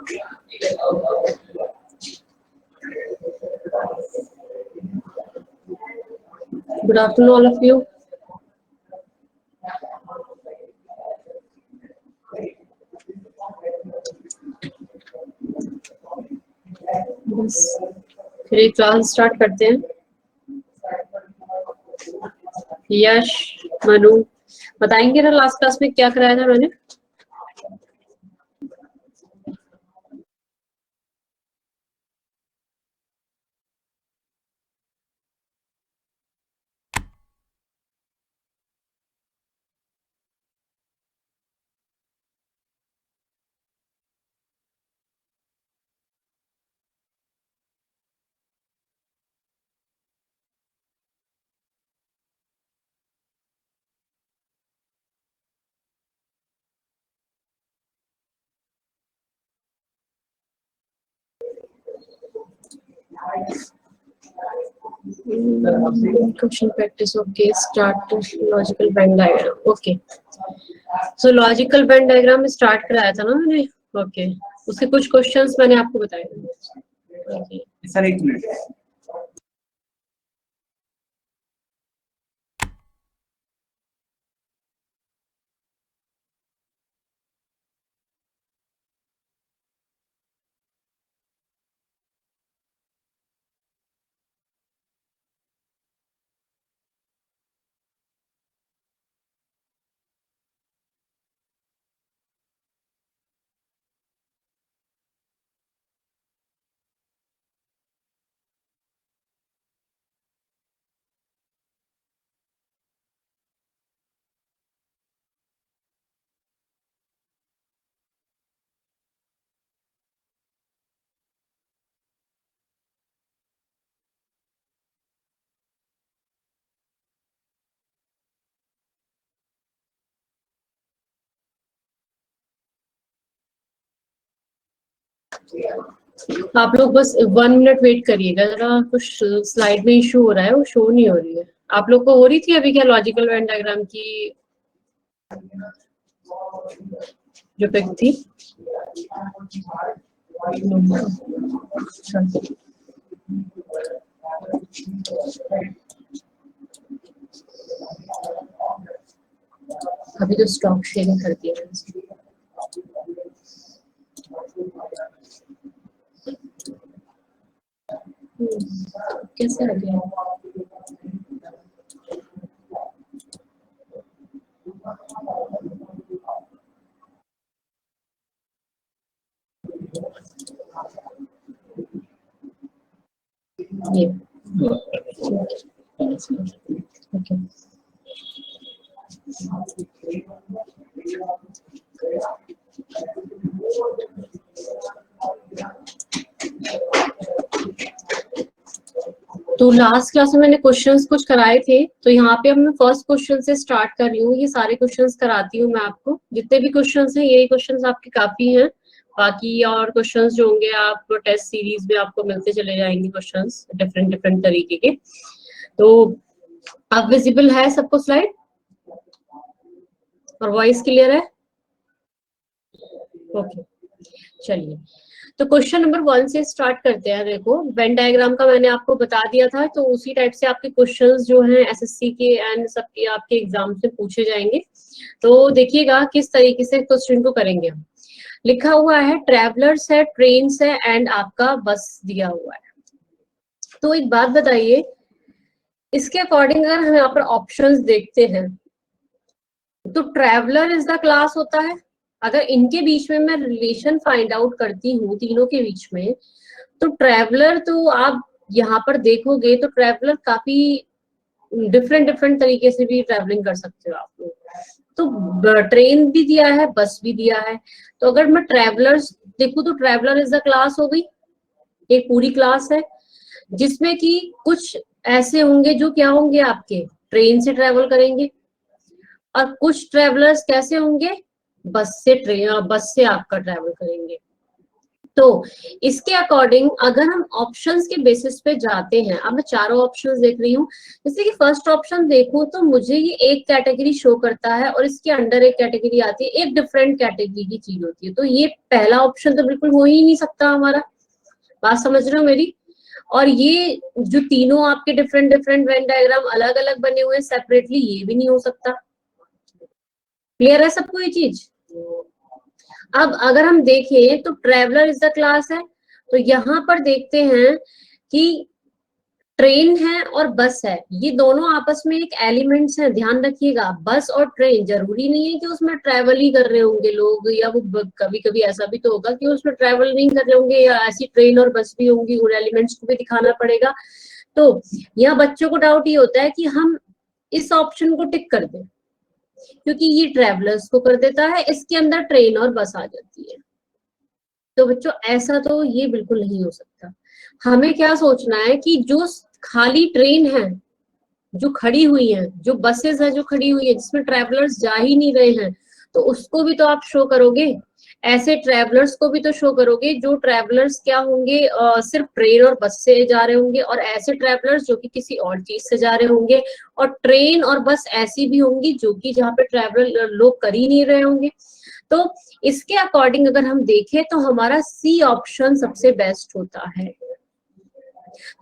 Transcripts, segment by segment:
Good afternoon, all of you. बस फिर class start करते हैं। यश, मनु, बताएंगे ना लास्ट क्लास में क्या कराया था मैंने? Question practice. Okay, start logical Venn diagram. Okay, so logical Venn diagram start कराया था ना मैंने? Okay, उसके कुछ क्वेश्चंस मैंने आपको बताए थे। Okay. सर एक मिनट, आप लोग बस 1 मिनट वेट करिएगा जरा, कुछ स्लाइड में इशू हो रहा है, वो शो नहीं हो रही है। आप लोग को हो रही थी अभी क्या लॉजिकल वेन डायग्राम की जो पिक थी? अभी तो स्टॉक शेयरिंग कर दिया मैंने। कैसे आ गया? ये ओके, तो लास्ट क्लास में मैंने क्वेश्चंस कुछ कराए थे, तो यहाँ पे अब मैं फर्स्ट क्वेश्चन से स्टार्ट कर रही हूँ। ये सारे क्वेश्चंस कराती हूँ मैं आपको, जितने भी क्वेश्चंस हैं यही क्वेश्चंस आपके काफी हैं। बाकी और क्वेश्चंस जो होंगे आप टेस्ट सीरीज में आपको मिलते चले जाएंगे क्वेश्चंस डिफरेंट डिफरेंट तरीके के। तो अब विजिबल है सबको स्लाइड और वॉइस क्लियर है? ओके, चलिए तो क्वेश्चन नंबर 1 से स्टार्ट करते हैं। देखो वेन डायग्राम का मैंने आपको बता दिया था, तो उसी टाइप से आपके क्वेश्चंस जो हैं एसएससी के एंड सबके आपके एग्जाम से पूछे जाएंगे। तो देखिएगा किस तरीके से क्वेश्चन को करेंगे हम। लिखा हुआ है ट्रेवलर्स है, ट्रेन है एंड आपका बस दिया हुआ है। तो एक बात बताइए, इसके अकॉर्डिंग अगर हम यहाँ पर ऑप्शंस देखते हैं तो ट्रेवलर इज द क्लास होता है। अगर इनके बीच में मैं रिलेशन फाइंड आउट करती हूँ तीनों के बीच में, तो ट्रेवलर तो आप यहाँ पर देखोगे तो ट्रेवलर काफी डिफरेंट डिफरेंट तरीके से भी ट्रेवलिंग कर सकते हो आप लोग। तो ट्रेन भी दिया है, बस भी दिया है। तो अगर मैं ट्रेवलर्स देखूं तो ट्रेवलर इज द क्लास हो गई, एक पूरी क्लास है जिसमें कि कुछ ऐसे होंगे जो क्या होंगे आपके ट्रेन से ट्रेवल करेंगे, और कुछ ट्रेवलर्स कैसे होंगे बस से आपका ट्रेवल करेंगे। तो इसके अकॉर्डिंग अगर हम ऑप्शंस के बेसिस पे जाते हैं, अब मैं चारों ऑप्शंस देख रही हूँ, जैसे कि फर्स्ट ऑप्शन देखूं तो मुझे ये एक कैटेगरी शो करता है और इसके अंडर एक कैटेगरी आती है, एक डिफरेंट कैटेगरी की चीज होती है, तो ये पहला ऑप्शन तो बिल्कुल हो ही नहीं सकता हमारा। बात समझ रहे हो मेरी? और ये जो तीनों आपके डिफरेंट डिफरेंट वेन डायग्राम अलग अलग बने हुए हैं सेपरेटली, ये भी नहीं हो सकता। क्लियर है सबको ये चीज? अब अगर हम देखें तो ट्रेवलर इज द क्लास है, तो यहाँ पर देखते हैं कि ट्रेन है और बस है, ये दोनों आपस में एक एलिमेंट्स हैं। ध्यान रखिएगा, बस और ट्रेन जरूरी नहीं है कि उसमें ट्रेवल ही कर रहे होंगे लोग, या वो कभी कभी ऐसा भी तो होगा कि उसमें ट्रेवल नहीं कर रहे होंगे, या ऐसी ट्रेन और बस भी होंगी, उन एलिमेंट्स को भी दिखाना पड़ेगा। तो यहाँ बच्चों को डाउट ये होता है कि हम इस ऑप्शन को टिक कर दें, क्योंकि ये ट्रेवलर्स को कर देता है, इसके अंदर ट्रेन और बस आ जाती है। तो बच्चों ऐसा तो ये बिल्कुल नहीं हो सकता। हमें क्या सोचना है कि जो खाली ट्रेन है जो खड़ी हुई है, जो बसेस है जो खड़ी हुई है, जिसमें ट्रेवलर्स जा ही नहीं रहे हैं, तो उसको भी तो आप शो करोगे। ऐसे ट्रेवलर्स को भी तो शो करोगे जो ट्रेवलर्स क्या होंगे, सिर्फ ट्रेन और बस से जा रहे होंगे, और ऐसे ट्रेवलर्स जो कि किसी और चीज से जा रहे होंगे, और ट्रेन और बस ऐसी भी होंगी जो कि जहाँ पे ट्रेवल लोग कर ही नहीं रहे होंगे। तो इसके अकॉर्डिंग अगर हम देखें तो हमारा सी ऑप्शन सबसे बेस्ट होता है।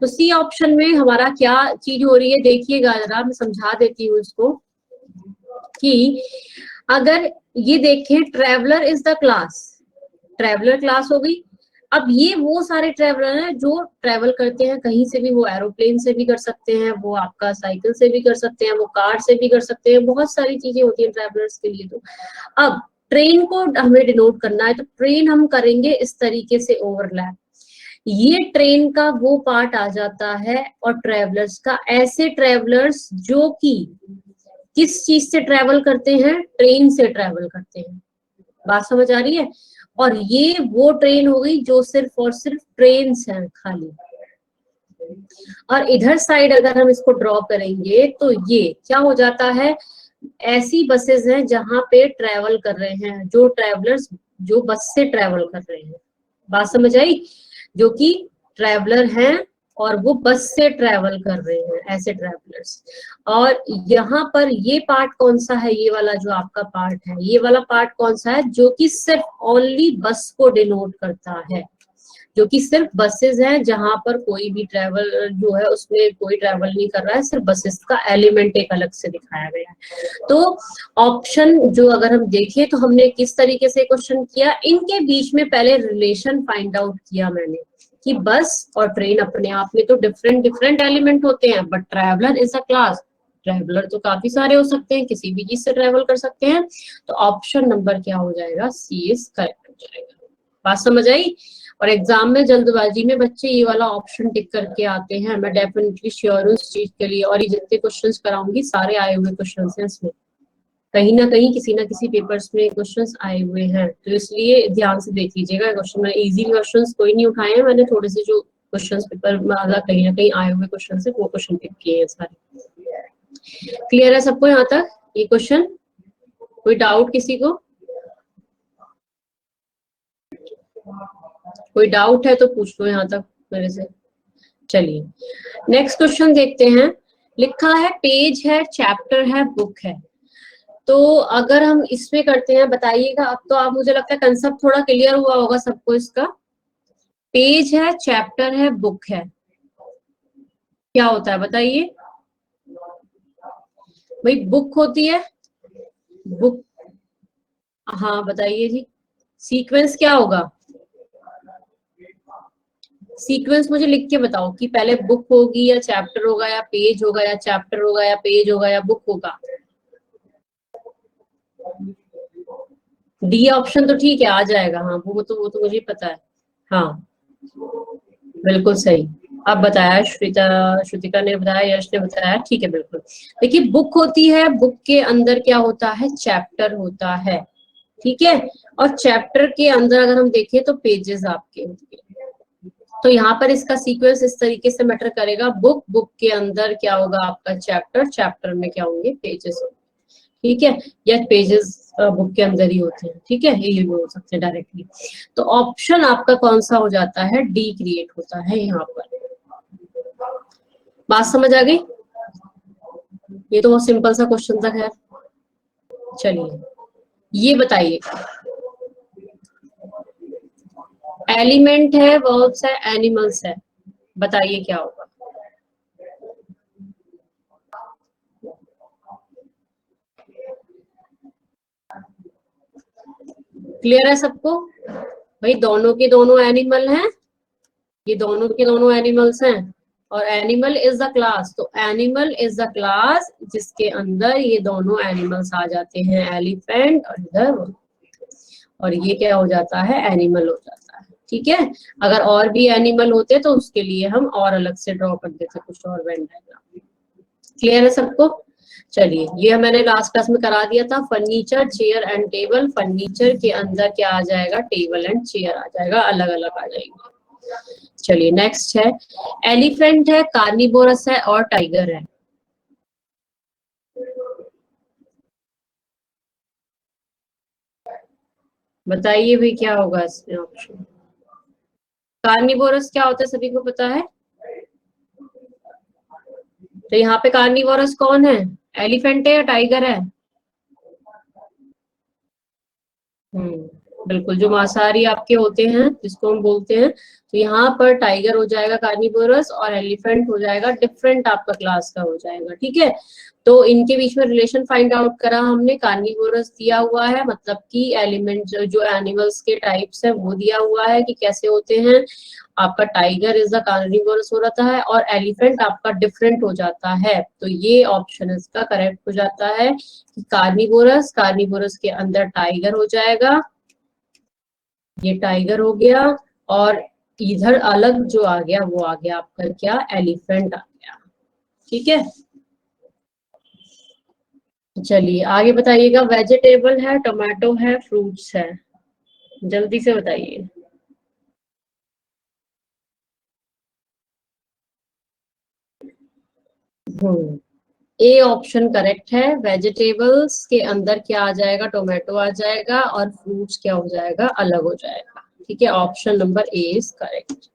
तो सी ऑप्शन में हमारा क्या चीज हो रही है देखिएगा जरा, मैं समझा देती हूँ इसको, कि अगर ये देखें traveller is the class, traveller class हो गई। अब ये वो सारे ट्रेवलर हैं जो ट्रेवल करते हैं कहीं से भी, वो एरोप्लेन से भी कर सकते हैं, वो आपका साइकिल से भी कर सकते हैं, वो कार से भी कर सकते हैं, बहुत सारी चीजें होती हैं ट्रेवलर्स के लिए। तो अब ट्रेन को हमें डिनोट करना है, तो ट्रेन हम करेंगे इस तरीके से ओवरलैप, ये ट्रेन का वो पार्ट आ जाता है, और ट्रेवलर्स का ऐसे ट्रेवलर्स जो कि किस चीज से ट्रेवल करते हैं, ट्रेन से ट्रेवल करते हैं। बात समझ आ रही है? और ये वो ट्रेन हो गई जो सिर्फ और सिर्फ ट्रेन हैं खाली। और इधर साइड अगर हम इसको ड्रॉ करेंगे तो ये क्या हो जाता है, ऐसी बसेस हैं जहां पे ट्रेवल कर रहे हैं, जो ट्रेवलर्स जो बस से ट्रेवल कर रहे हैं। बात समझ आई? जो कि ट्रेवलर हैं और वो बस से ट्रेवल कर रहे हैं, ऐसे ट्रेवलर्स। और यहाँ पर ये पार्ट कौन सा है, ये वाला जो आपका पार्ट है, ये वाला पार्ट कौन सा है, जो कि सिर्फ ओनली बस को डिनोट करता है, जो कि सिर्फ बसेस हैं जहां पर कोई भी ट्रेवल जो है उसमें कोई ट्रेवल नहीं कर रहा है, सिर्फ बसेस का एलिमेंट एक अलग से दिखाया गया है। तो ऑप्शन जो अगर हम देखें तो हमने किस तरीके से क्वेश्चन किया, इनके बीच में पहले रिलेशन फाइंड आउट किया मैंने, कि बस और ट्रेन अपने आप में तो डिफरेंट डिफरेंट एलिमेंट होते हैं, but traveller is a class, traveller तो काफी सारे हो सकते हैं, किसी भी चीज से ट्रेवल कर सकते हैं। तो ऑप्शन नंबर क्या हो जाएगा, सी इज करेक्ट हो जाएगा। बात समझ आई? और एग्जाम में जल्दबाजी में बच्चे ये वाला ऑप्शन टिक करके आते हैं, मैं डेफिनेटली श्योर हूँ इस चीज के लिए, और ये जितने क्वेश्चंस कराऊंगी सारे आए हुए क्वेश्चंस हैं इसमें, कहीं ना कहीं किसी ना किसी पेपर्स में क्वेश्चंस आए हुए हैं, तो इसलिए ध्यान से देख लीजिएगा क्वेश्चन। मैं इजी क्वेश्चंस कोई नहीं उठाए हैं, मैंने थोड़े से जो क्वेश्चंस पेपर में कहीं ना कहीं आए हुए क्वेश्चन है वो क्वेश्चन टिक किए हैं सारे। क्लियर है सबको यहाँ तक ये क्वेश्चन? कोई डाउट किसी को? कोई डाउट है तो पूछ लो यहाँ तक मेरे से। चलिए नेक्स्ट क्वेश्चन देखते हैं। लिखा है पेज है, चैप्टर है, बुक है। तो अगर हम इसमें करते हैं, बताइएगा, अब तो आप मुझे लगता है कंसेप्ट थोड़ा क्लियर हुआ होगा सबको इसका। पेज है, चैप्टर है, बुक है, क्या होता है बताइए भाई? बुक होती है, बुक, हाँ बताइए जी। सीक्वेंस क्या होगा? सीक्वेंस मुझे लिख के बताओ कि पहले बुक होगी या चैप्टर होगा या पेज होगा, या चैप्टर होगा या पेज होगा या बुक होगा। डी ऑप्शन तो ठीक है, आ जाएगा, हाँ वो तो मुझे पता है। हाँ बिल्कुल सही। अब बताया श्रुतिका, श्रुतिका ने बताया, यश ने बताया, ठीक है बिल्कुल। देखिए बुक होती है, बुक के अंदर क्या होता है, चैप्टर होता है, ठीक है। और चैप्टर के अंदर अगर हम देखें तो पेजेस आपके होंगे। तो यहाँ पर इसका सीक्वेंस इस तरीके से मैटर करेगा, बुक, बुक के अंदर क्या होगा आपका चैप्टर, चैप्टर में क्या होंगे पेजेस होंगे, ठीक है, या पेजेस बुक के अंदर ही होते हैं, ठीक है, ये भी हो सकते हैं डायरेक्टली। तो ऑप्शन आपका कौन सा हो जाता है, डी क्रिएट होता है यहाँ पर। बात समझ आ गई? ये तो बहुत सिंपल सा क्वेश्चन था खैर। चलिए ये बताइए, एलिमेंट है, वर्ब्स है, एनिमल्स है, बताइए क्या होगा। क्लियर है सबको? भाई दोनों के दोनों एनिमल हैं, ये दोनों के दोनों एनिमल्स हैं, और एनिमल इज द क्लास, तो एनिमल इज द क्लास जिसके अंदर ये दोनों एनिमल्स आ जाते हैं, एलिफेंट और इधर, और ये क्या हो जाता है, एनिमल हो जाता है। ठीक है, अगर और भी एनिमल होते तो उसके लिए हम और अलग से ड्रॉ कर देते कुछ और वेन डायग्राम। क्लियर है सबको? चलिए ये मैंने लास्ट क्लास में करा दिया था, furniture, chair and table. Furniture के अंदर क्या आ जाएगा, टेबल एंड चेयर आ जाएगा, अलग अलग आ जाएंगे। चलिए नेक्स्ट है, एलिफेंट है, कार्निवोरस है और टाइगर है। बताइए भाई क्या होगा इसमें ऑप्शन। कार्निवोरस क्या होता है सभी को पता है, तो यहाँ पे कार्निवोरस कौन है, एलिफेंट है या टाइगर है? बिल्कुल, जो मांसाहारी आपके होते हैं जिसको हम बोलते हैं, तो यहाँ पर टाइगर हो जाएगा कार्निवोरस, और एलिफेंट हो जाएगा डिफरेंट आपका क्लास का हो जाएगा। ठीक है, तो इनके बीच में रिलेशन फाइंड आउट करा हमने, कार्निवोरस दिया हुआ है, मतलब कि एलिमेंट जो एनिमल्स के टाइप्स है वो दिया हुआ है कि कैसे होते हैं। आपका टाइगर इज द कार्निवोरस हो रहता है, और एलिफेंट आपका डिफरेंट हो जाता है, तो ये ऑप्शन इसका करेक्ट हो जाता है कि कार्निवोरस, कार्निवोरस के अंदर टाइगर हो जाएगा, ये टाइगर हो गया, और इधर अलग जो आ गया वो आ गया आपका क्या, एलिफेंट आ गया। ठीक है, चलिए आगे बताइएगा, वेजिटेबल है, टोमेटो है, फ्रूट्स है, जल्दी से बताइए। ए ऑप्शन करेक्ट है, वेजिटेबल्स के अंदर क्या आ जाएगा, टोमेटो आ जाएगा, और फ्रूट्स क्या हो जाएगा, अलग हो जाएगा। ठीक है, option number A is correct.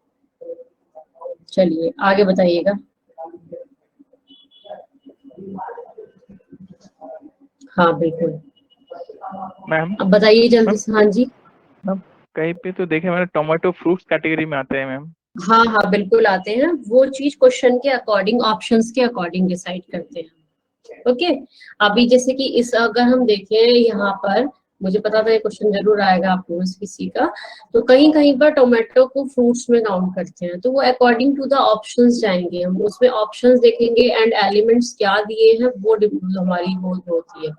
चलिए आगे बताइएगा। हाँ बिल्कुल, मैम। अब बताइए जल्दी मैम से। हाँ जी, मैम कहीं पे तो देखे मैंने टोमेटो फ्रूट्स कैटेगरी में आते हैं मैम। हाँ हाँ बिल्कुल आते हैं, वो चीज क्वेश्चन के अकॉर्डिंग, ऑप्शंस के अकॉर्डिंग डिसाइड करते हैं। ओके, अभी जैसे कि इस अगर हम देखें यहाँ पर, मुझे पता था ये क्वेश्चन जरूर आएगा आपको में से किसी का, तो कहीं कहीं पर टोमेटो को फ्रूट्स में काउंट करते हैं, तो वो अकॉर्डिंग टू द ऑप्शंस जाएंगे, हम उसमें ऑप्शंस देखेंगे एंड एलिमेंट्स क्या दिए हैं वो हमारी वो होती है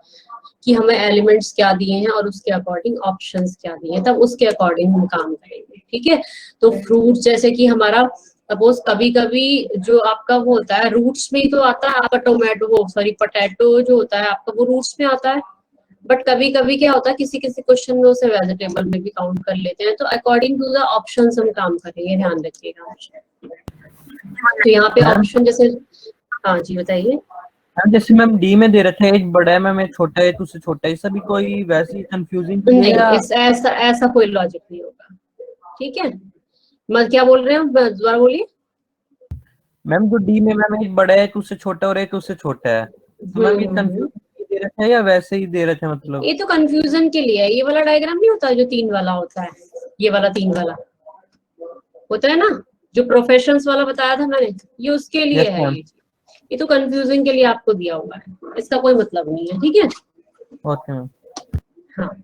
कि हमें एलिमेंट्स क्या दिए हैं और उसके अकॉर्डिंग ऑप्शंस क्या दिए हैं, तब उसके अकॉर्डिंग हम काम करेंगे। ठीक है, तो फ्रूट जैसे कि हमारा सपोज कभी कभी जो आपका वो होता है रूट्स में ही तो आता है आपका, टोमेटो वो सॉरी पोटैटो जो होता है आपका वो रूट्स में आता है, बट कभी कभी क्या होता है किसी किसी क्वेश्चन में उसे वेजिटेबल में भी काउंट कर लेते हैं, तो अकॉर्डिंग टू द ऑप्शंस हम काम करेंगे, ध्यान रखिएगा। तो यहाँ पे मैम ऑप्शन जैसे, हाँ जी बताइए। मैम जैसे मैम डी में दे रखे हैं, एक बड़ा है मैम, एक छोटा है, तो उससे छोटा है, सभी कोई वैसी कंफ्यूजिंग चीज है नहीं, या? ऐसा ऐसा कोई लॉजिक नहीं होगा। ठीक है, मैं क्या बोल रहे हैं दोबारा बोलिए। मैम जो डी में मैम एक बड़ा है, तो उससे छोटा, और एक उससे छोटा है, तो मैम ये हम्म। कंफ्यूजिंग दे रखे हैं या वैसे ही दे रखे हैं मतलब? ये तो कंफ्यूजन के लिए है, ये वाला डायग्राम नहीं होता जो 3 वाला होता है, ये वाला 3 वाला होता है ना, जो प्रोफेशंस वाला बताया था मैंने, ये उसके लिए यस है मैम। ये तो कंफ्यूजन के लिए आपको दिया हुआ है, इसका कोई मतलब नहीं है। ठीक है, ओके मैम। हाँ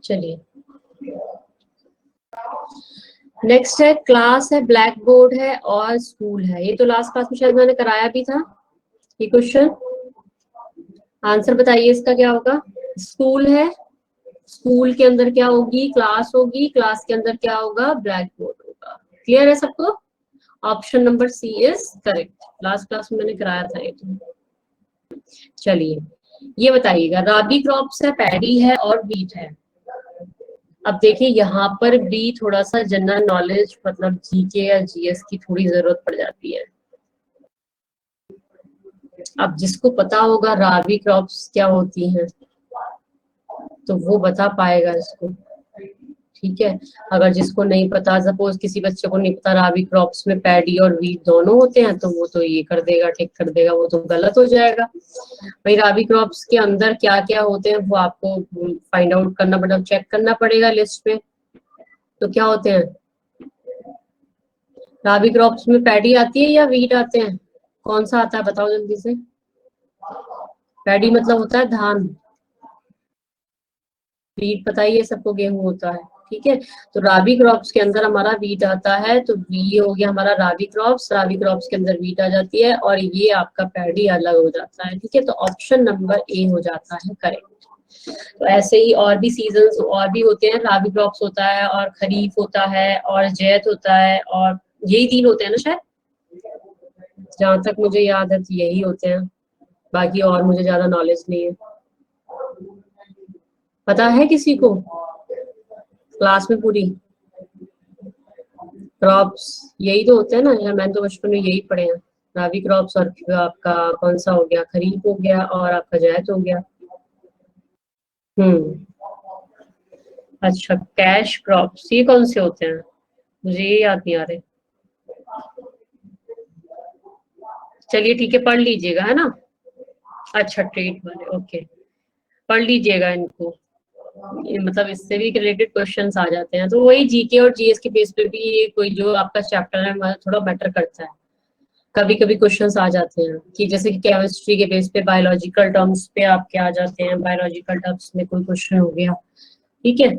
चलिए नेक्स्ट है, क्लास है, ब्लैक बोर्ड है और स्कूल है। ये तो लास्ट क्लास में शायद मैंने कराया भी था ये क्वेश्चन। आंसर बताइए इसका क्या होगा। स्कूल है, स्कूल के अंदर क्या होगी, क्लास होगी, क्लास के अंदर क्या होगा, ब्लैक बोर्ड होगा। क्लियर है सबको? Option number C is correct, last class में मैंने कराया था ये तो। चलिए ये बताइएगा, राबी क्रॉप्स है, पैडी है और व्हीट है। अब देखिए यहाँ पर भी थोड़ा सा जनरल नॉलेज मतलब जीके या जीएस की थोड़ी जरूरत पड़ जाती है। अब जिसको पता होगा राबी क्रॉप्स क्या होती हैं तो वो बता पाएगा इसको, ठीक है। अगर जिसको नहीं पता, सपोज किसी बच्चे को नहीं पता राबी क्रॉप्स में पैडी और वीट दोनों होते हैं, तो वो तो ये कर देगा, टिक कर देगा, वो तो गलत हो जाएगा। भाई राबी क्रॉप्स के अंदर क्या क्या होते हैं वो आपको फाइंड आउट करना पड़ेगा, चेक करना पड़ेगा लिस्ट पे। तो क्या होते हैं राबी क्रॉप्स में, पैडी आती है या वीट आते हैं? कौन सा आता है बताओ जल्दी से। पैडी मतलब होता है धान, वीट पता ही है सबको, गेहूं होता है, ठीक है। तो राबी क्रॉप्स के अंदर हमारा वीट आता है, तो ये हो गया हमारा राबी क्रॉप्स। राबी क्रॉप्स के अंदर वीट आ जाती है और ये आपका पैडी अलग हो जाता है, ठीक है। तो ऑप्शन नंबर ए हो जाता है करेक्ट। तो ऐसे ही और भी सीजन्स और भी होते हैं, राबी क्रॉप्स होता है और खरीफ होता है और जैद होता है, और यही 3 होते हैं ना शायद, जहां तक मुझे याद है तो यही होते हैं। बाकी और मुझे ज्यादा नॉलेज नहीं है। पता है किसी को क्लास में पूरी? क्रॉप्स यही तो होते हैं ना, या मैंने तो बचपन में यही पढ़े हैं, राबी क्रॉप्स और आपका कौन सा हो गया, खरीफ हो गया और आपका जैद हो गया। अच्छा, कैश क्रॉप्स ये कौन से होते हैं? मुझे ये याद नहीं आ रहे। चलिए ठीक है, पढ़ लीजिएगा, है ना। अच्छा, ट्रेड वाले, ओके, पढ़ लीजिएगा इनको, ये मतलब इससे भी रिलेटेड क्वेश्चंस आ जाते हैं। तो वही जीके और जीएस के बेस पे भी ये कोई जो आपका चैप्टर है मतलब थोड़ा बेटर करता है। कभी कभी क्वेश्चंस आ जाते हैं कि जैसे कि केमिस्ट्री के बेस पे बायोलॉजिकल टर्म्स पे आपके आ जाते हैं, बायोलॉजिकल टर्म्स में कोई क्वेश्चन हो गया, ठीक है।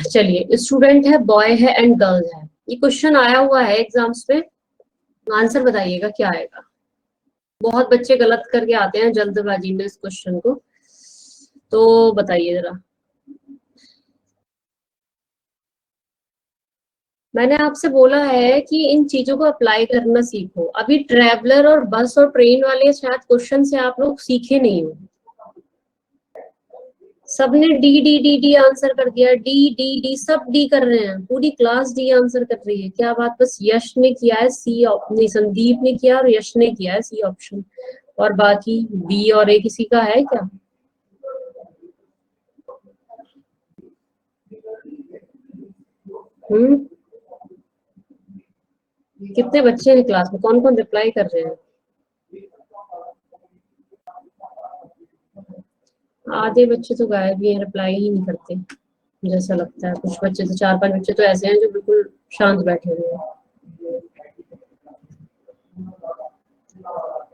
चलिए, स्टूडेंट है, बॉय है एंड गर्ल है, ये क्वेश्चन आया हुआ है एग्जाम्स में, आंसर बताइएगा क्या आएगा। बहुत बच्चे गलत करके आते हैं जल्दबाजी में इस क्वेश्चन को, तो बताइए जरा। मैंने आपसे बोला है कि इन चीजों को अप्लाई करना सीखो। अभी ट्रैवलर और बस और ट्रेन वाले शायद क्वेश्चन से आप लोग सीखे नहीं हो। सबने D D D D answer कर दिया, डी डी डी, सब डी कर रहे हैं, पूरी क्लास डी आंसर कर रही है। क्या बात, बस यश ने किया है सी, नहीं संदीप ने किया और यश ने किया है सी ऑप्शन, और बाकी बी और ए किसी का है क्या? कितने बच्चे हैं क्लास में, कौन कौन रिप्लाई कर रहे हैं? आधे बच्चे तो गायब भी हैं, रिप्लाई ही नहीं करते जैसा लगता है। कुछ बच्चे तो 4-5 बच्चे तो ऐसे हैं जो बिल्कुल शांत बैठे हुए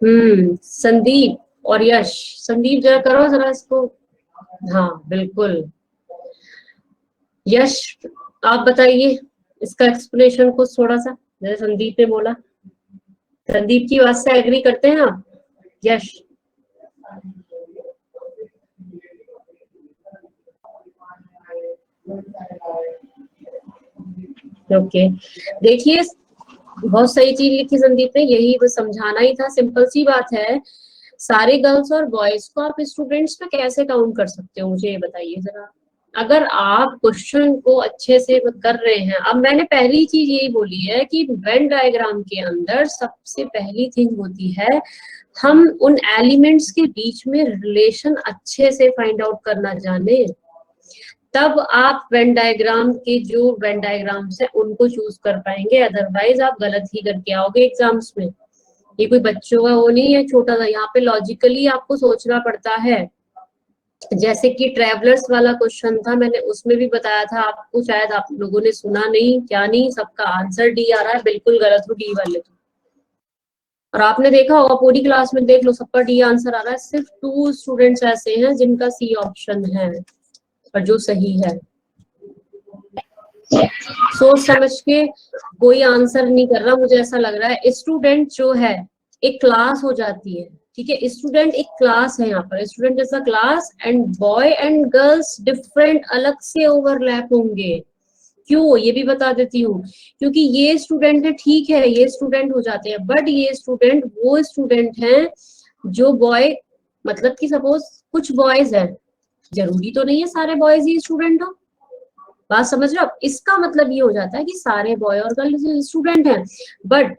हैं। संदीप और यश, संदीप जरा करो जरा इसको, हाँ बिल्कुल। यश आप बताइए इसका एक्सप्लेनेशन कुछ थोड़ा सा, जैसे संदीप ने बोला। संदीप की बात से एग्री करते हैं आप? यश, ओके, देखिए बहुत सही चीज लिखी संदीप ने, यही बस समझाना ही था, सिंपल सी बात है। सारे गर्ल्स और बॉयज को आप स्टूडेंट्स में कैसे काउंट कर सकते हो, मुझे ये बताइए जरा। अगर आप क्वेश्चन को अच्छे से कर रहे हैं, अब मैंने पहली चीज यही बोली है कि वेन डायग्राम के अंदर सबसे पहली थिंग होती है हम उन एलिमेंट्स के बीच में रिलेशन अच्छे से फाइंड आउट करना जाने, तब आप वेन डायग्राम के जो वेन डायग्राम्स है उनको चूज कर पाएंगे, अदरवाइज आप गलत ही करके आओगे एग्जाम्स में। ये कोई बच्चों का वो नहीं है छोटा सा, यहाँ पे लॉजिकली आपको सोचना पड़ता है। जैसे कि ट्रेवलर्स वाला क्वेश्चन था, मैंने उसमें भी बताया था आपको, शायद आप लोगों ने सुना नहीं, क्या नहीं, सबका आंसर डी आ रहा है, बिल्कुल गलत हो डी वाले तो। और आपने देखा होगा पूरी क्लास में देख लो, सबका डी आंसर आ रहा है, सिर्फ 2 स्टूडेंट्स ऐसे हैं जिनका सी ऑप्शन है और जो सही है। सोच समझ के कोई आंसर नहीं कर रहा, मुझे ऐसा लग रहा है। स्टूडेंट जो है एक क्लास हो जाती है, ठीक है, स्टूडेंट एक क्लास है यहाँ पर, स्टूडेंट जैसा class, and boy and girls different अलग से ओवरलैप होंगे। क्यों, ये भी बता देती हूँ, क्योंकि ये स्टूडेंट है, ठीक है, ये स्टूडेंट हो जाते हैं, बट ये स्टूडेंट वो स्टूडेंट हैं जो बॉय, मतलब कि सपोज कुछ बॉयज है, जरूरी तो नहीं है सारे बॉयज ही स्टूडेंट हो, बात समझ रहे हो? इसका मतलब ये हो जाता है कि सारे बॉय और गर्ल स्टूडेंट हैं, बट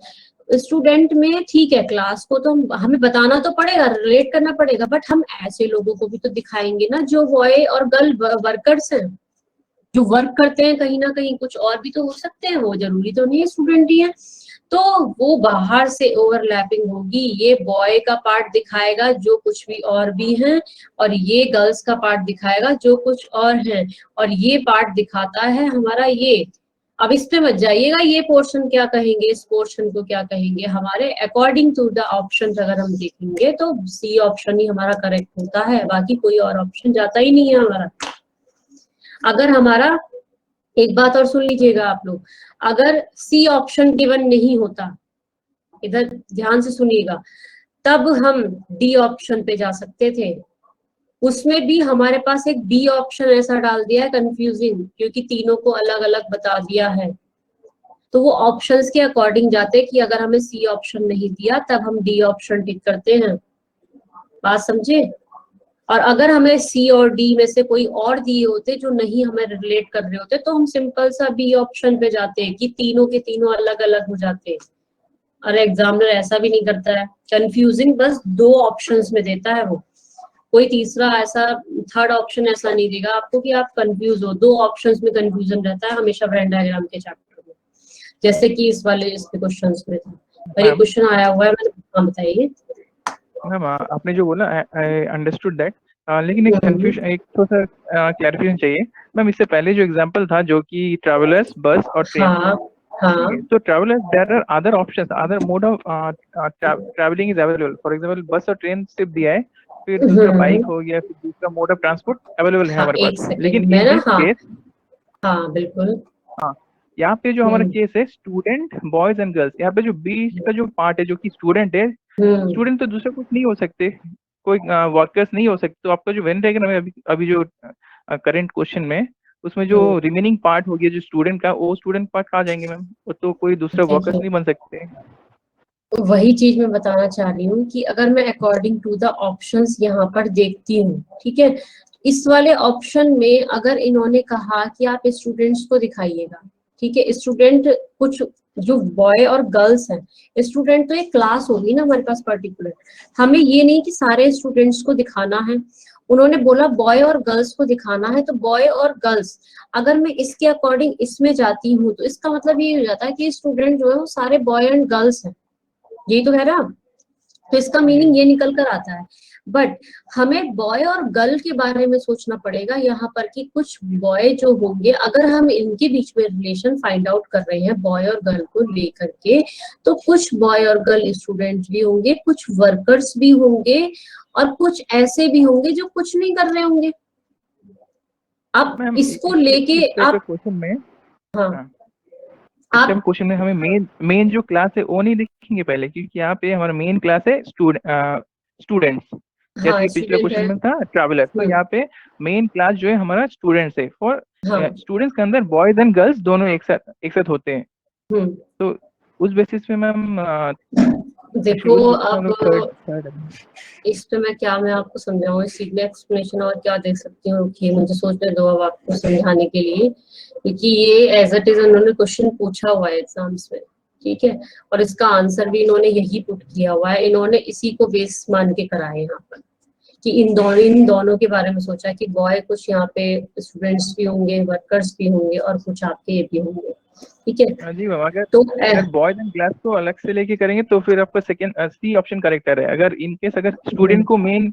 स्टूडेंट में ठीक है, क्लास को तो हमें बताना तो पड़ेगा, रिलेट करना पड़ेगा, बट हम ऐसे लोगों को भी तो दिखाएंगे ना जो बॉय और गर्ल वर्कर्स हैं, जो वर्क करते हैं कहीं ना कहीं, कुछ और भी तो हो सकते हैं, वो जरूरी तो नहीं है स्टूडेंट ही है। तो वो बाहर से ओवरलैपिंग होगी, ये बॉय का पार्ट दिखाएगा जो कुछ भी और भी है, और ये गर्ल्स का पार्ट दिखाएगा जो कुछ और है, और ये पार्ट दिखाता है हमारा ये। अब इस पे मत जाइएगा ये पोर्शन क्या कहेंगे, इस पोर्शन को क्या कहेंगे, हमारे अकॉर्डिंग टू द ऑप्शन अगर हम देखेंगे तो सी ऑप्शन ही हमारा करेक्ट होता है, बाकी कोई और ऑप्शन जाता ही नहीं है हमारा। अगर हमारा, एक बात और सुन लीजिएगा आप लोग, अगर सी ऑप्शन गिवन नहीं होता, इधर ध्यान से सुनिएगा, तब हम डी ऑप्शन पे जा सकते थे। उसमें भी हमारे पास एक बी ऑप्शन ऐसा डाल दिया है कंफ्यूजिंग, क्योंकि तीनों को अलग अलग बता दिया है, तो वो ऑप्शंस के अकॉर्डिंग जाते कि अगर हमें सी ऑप्शन नहीं दिया तब हम डी ऑप्शन टिक करते हैं। बात समझे? और अगर हमें सी और डी में से कोई और दिए होते जो नहीं हमें रिलेट कर रहे होते, तो हम सिंपल सा बी ऑप्शन पे जाते कि तीनों के तीनों अलग अलग हो जाते। और एग्जामिनर ऐसा भी नहीं करता है, कंफ्यूजिंग बस दो ऑप्शंस में देता है वो, कोई तीसरा ऐसा थर्ड ऑप्शन ऐसा नहीं देगा आपको कि आप कंफ्यूज हो। दो ऑप्शंस में कंफ्यूजन रहता है हमेशा वेन डायग्राम के चैप्टर में, जैसे कि इस वाले इसके क्वेश्चंस में था। और ये क्वेश्चन आया हुआ है, मैंने बताइए मैम आपने जो बोला आई अंडरस्टूड दैट, लेकिन एक कंफ्यूजन, एक थोड़ा सा क्लैरिफिकेशन चाहिए मैम। इससे पहले जो एग्जांपल था जो कि ट्रैवलर्स, बस और ट्रेन, हाँ तो travellers there are other options, other mode of travelling is available. For example bus और ट्रेन सिर्फ दिया है, फिर दूसरा बाइक हो गया, फिर दूसरा मोड ऑफ ट्रांसपोर्ट अवेलेबल है हाँ, हमारे एक पास। सेकेंड लेकिन मैं इन ना, दिस केस, हाँ बिल्कुल, हाँ, यहाँ पे जो हमारा केस है स्टूडेंट बॉयज एंड गर्ल्स, यहाँ पे जो बीच का जो पार्ट है जो कि स्टूडेंट है, स्टूडेंट तो दूसरा कुछ नहीं हो सकते, कोई वर्कर्स नहीं हो सकते। तो आपका जो वेन डायग्राम है अभी जो करंट क्वेश्चन में, उसमें जो रिमेनिंग पार्ट हो गया जो स्टूडेंट का, वो स्टूडेंट पार्ट कहाँ जाएंगे मैम? वो तो कोई दूसरा वर्कर्स नहीं बन सकते। वही चीज मैं बताना चाह रही हूँ कि अगर मैं अकॉर्डिंग टू द ऑप्शंस यहाँ पर देखती हूँ, ठीक है, इस वाले ऑप्शन में अगर इन्होंने कहा कि आप स्टूडेंट्स को दिखाइएगा, ठीक है, स्टूडेंट कुछ जो बॉय और गर्ल्स हैं, स्टूडेंट तो एक क्लास होगी ना हमारे पास पर्टिकुलर, हमें ये नहीं कि सारे स्टूडेंट्स को दिखाना है, उन्होंने बोला बॉय और गर्ल्स को दिखाना है, तो बॉय और गर्ल्स, अगर मैं इसके अकॉर्डिंग इसमें जाती हूँ तो इसका मतलब ये हो जाता है कि स्टूडेंट जो है वो सारे बॉय एंड गर्ल्स हैं, यही तो कह रहा, तो इसका मीनिंग ये निकल कर आता है। बट हमें बॉय और गर्ल के बारे में सोचना पड़ेगा यहाँ पर कि कुछ बॉय जो होंगे, अगर हम इनके बीच में रिलेशन फाइंड आउट कर रहे हैं बॉय और गर्ल को लेकर के, तो कुछ बॉय और गर्ल स्टूडेंट्स भी होंगे, कुछ वर्कर्स भी होंगे, और कुछ ऐसे भी होंगे जो कुछ नहीं कर रहे होंगे। अब इसको लेके आप क्वेश्चन में, हाँ आप क्वेश्चन में हमें मेन जो क्लास है वो नहीं लिखेंगे पहले, क्योंकि यहाँ पे हमारा मेन क्लास है स्टूडेंट्स, जैसे कि पिछले क्वेश्चन में था ट्रैवलर, तो यहाँ पे मेन क्लास जो है हमारा स्टूडेंट्स है। फॉर स्टूडेंट्स के अंदर बॉयज एंड गर्ल्स दोनों एक साथ होते हैं। तो उस बेसिस पे मैम देखो, अब इस पे मैं आपको समझाऊँ, इस चीज में एक्सप्लेनेशन और क्या दे सकती हूँ, मुझे सोचने दो अब आपको समझाने के लिए, क्योंकि ये एज इट इज उन्होंने क्वेश्चन पूछा हुआ है एग्जाम्स में, ठीक है, और इसका आंसर भी इन्होंने यही पुट किया हुआ है, इन्होंने इसी को बेस मान के कराए यहाँ पर कि इन दोनों के बारे में सोचा कि बॉय कुछ यहाँ पे स्टूडेंट्स भी होंगे, वर्कर्स भी होंगे, और कुछ आपके ये भी होंगे, ठीक है। जी मैम, अगर बॉयज एंड गर्ल्स को अलग से लेके करेंगे तो फिर आपका सेकंड सी ऑप्शन करेक्ट है। अगर इनकेस अगर स्टूडेंट को मेन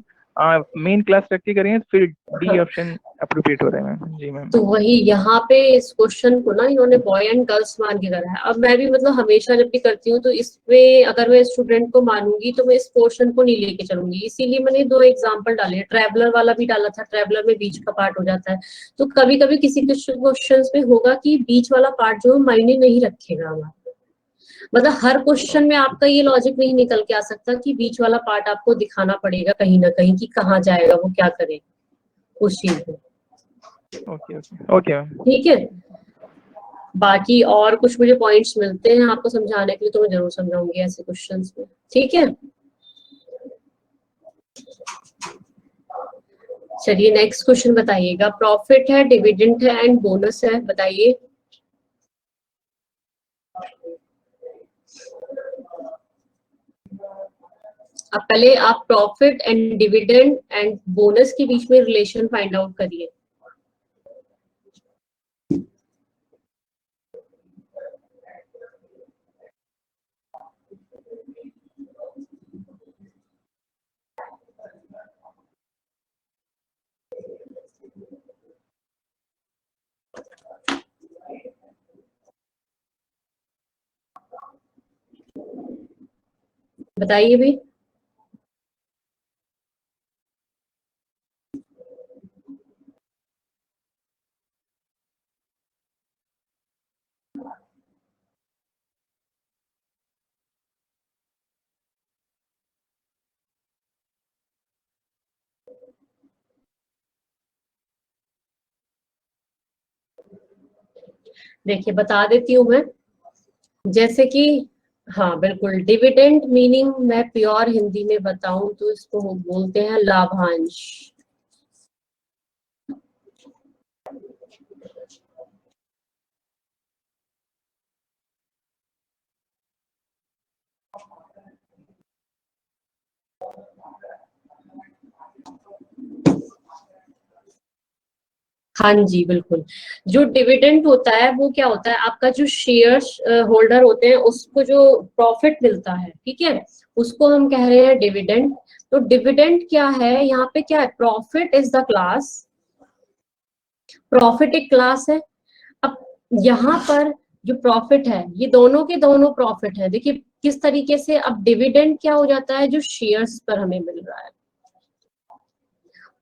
क्लास रख के करेंगे तो फिर डी ऑप्शन अप्रोप्रिएट हो रहा है मैम। जी मैम, तो वही यहाँ पे इस क्वेश्चन को ना इन्होंने बॉय एंड गर्ल्स मान के करा है। अब मैं भी मतलब हमेशा जब भी करती हूँ तो इसमें अगर मैं स्टूडेंट को मानूंगी तो मैं इस पोर्शन को नहीं लेके चलूंगी, इसीलिए मैंने दो एग्जांपल डाले, ट्रैवलर वाला भी डाला था, ट्रैवलर में बीच का पार्ट हो जाता है, तो कभी कभी किसी क्वेश्चन में होगा कि बीच वाला पार्ट जो मायने नहीं रखेगा हमारा, मतलब हर क्वेश्चन में आपका ये लॉजिक नहीं निकल के आ सकता कि बीच वाला पार्ट आपको दिखाना पड़ेगा कहीं ना कहीं कि कहाँ जाएगा, वो क्या करेगा उस चीज में। ओके ठीक है, बाकी और कुछ मुझे पॉइंट्स मिलते हैं आपको समझाने के लिए तो मैं जरूर समझाऊंगी ऐसे क्वेश्चंस में, ठीक है। चलिए नेक्स्ट क्वेश्चन बताइएगा, प्रॉफिट है, डिविडेंड है एंड बोनस है, बताइए। अब पहले आप profit and dividend and bonus के बीच में रिलेशन फाइंड आउट करिए। बताइए भी। देखिए बता देती हूँ मैं, जैसे कि हाँ बिल्कुल, डिविडेंड मीनिंग मैं प्योर हिंदी में बताऊं तो इसको बोलते हैं लाभांश। हाँ जी बिल्कुल, जो डिविडेंड होता है वो क्या होता है, आपका जो शेयर होल्डर होते हैं उसको जो प्रॉफिट मिलता है, ठीक है, उसको हम कह रहे हैं डिविडेंड। तो डिविडेंड क्या है, यहाँ पे क्या है, profit is the class, profit एक क्लास है। अब यहाँ पर जो प्रॉफिट है ये दोनों के दोनों प्रॉफिट है। देखिए किस तरीके से, अब डिविडेंड क्या हो जाता है, जो शेयर्स पर हमें मिल रहा है।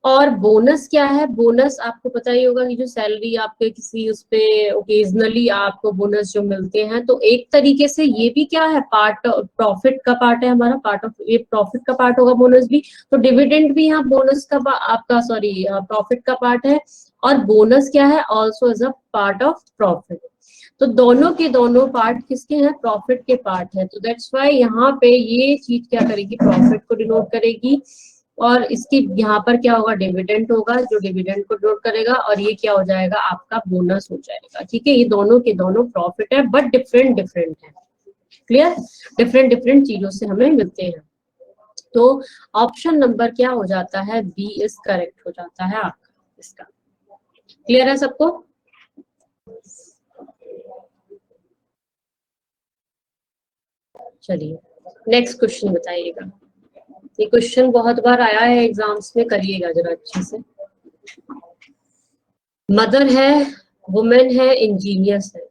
और बोनस क्या है, बोनस आपको पता ही होगा कि जो सैलरी आपके किसी उस पे ओकेजनली आपको बोनस जो मिलते हैं, तो एक तरीके से ये भी क्या है, पार्ट प्रॉफिट का पार्ट है हमारा, पार्ट ऑफ ये प्रॉफिट का पार्ट होगा बोनस भी। तो डिविडेंड भी यहाँ बोनस का आपका सॉरी प्रॉफिट का पार्ट है, और बोनस क्या है, also as a part of profit. तो दोनों के दोनों पार्ट किसके हैं, प्रॉफिट के पार्ट है। तो दैट्स वाई यहाँ पे ये चीज क्या करेगी, प्रॉफिट को डिनोट करेगी, और इसकी यहाँ पर क्या होगा, डिविडेंड होगा जो डिविडेंड को डिनोट करेगा, और ये क्या हो जाएगा, आपका बोनस हो जाएगा। ठीक है, ये दोनों के दोनों प्रॉफिट है बट डिफरेंट डिफरेंट है। क्लियर, डिफरेंट डिफरेंट चीजों से हमें मिलते हैं। तो ऑप्शन नंबर क्या हो जाता है, बी इज करेक्ट हो जाता है आपका इसका। क्लियर है सबको? चलिए नेक्स्ट क्वेश्चन बताइएगा। ये क्वेश्चन बहुत बार आया है एग्जाम्स में, करिएगा जरा अच्छे से। मदर है, वुमेन है, इंजीनियर्स है।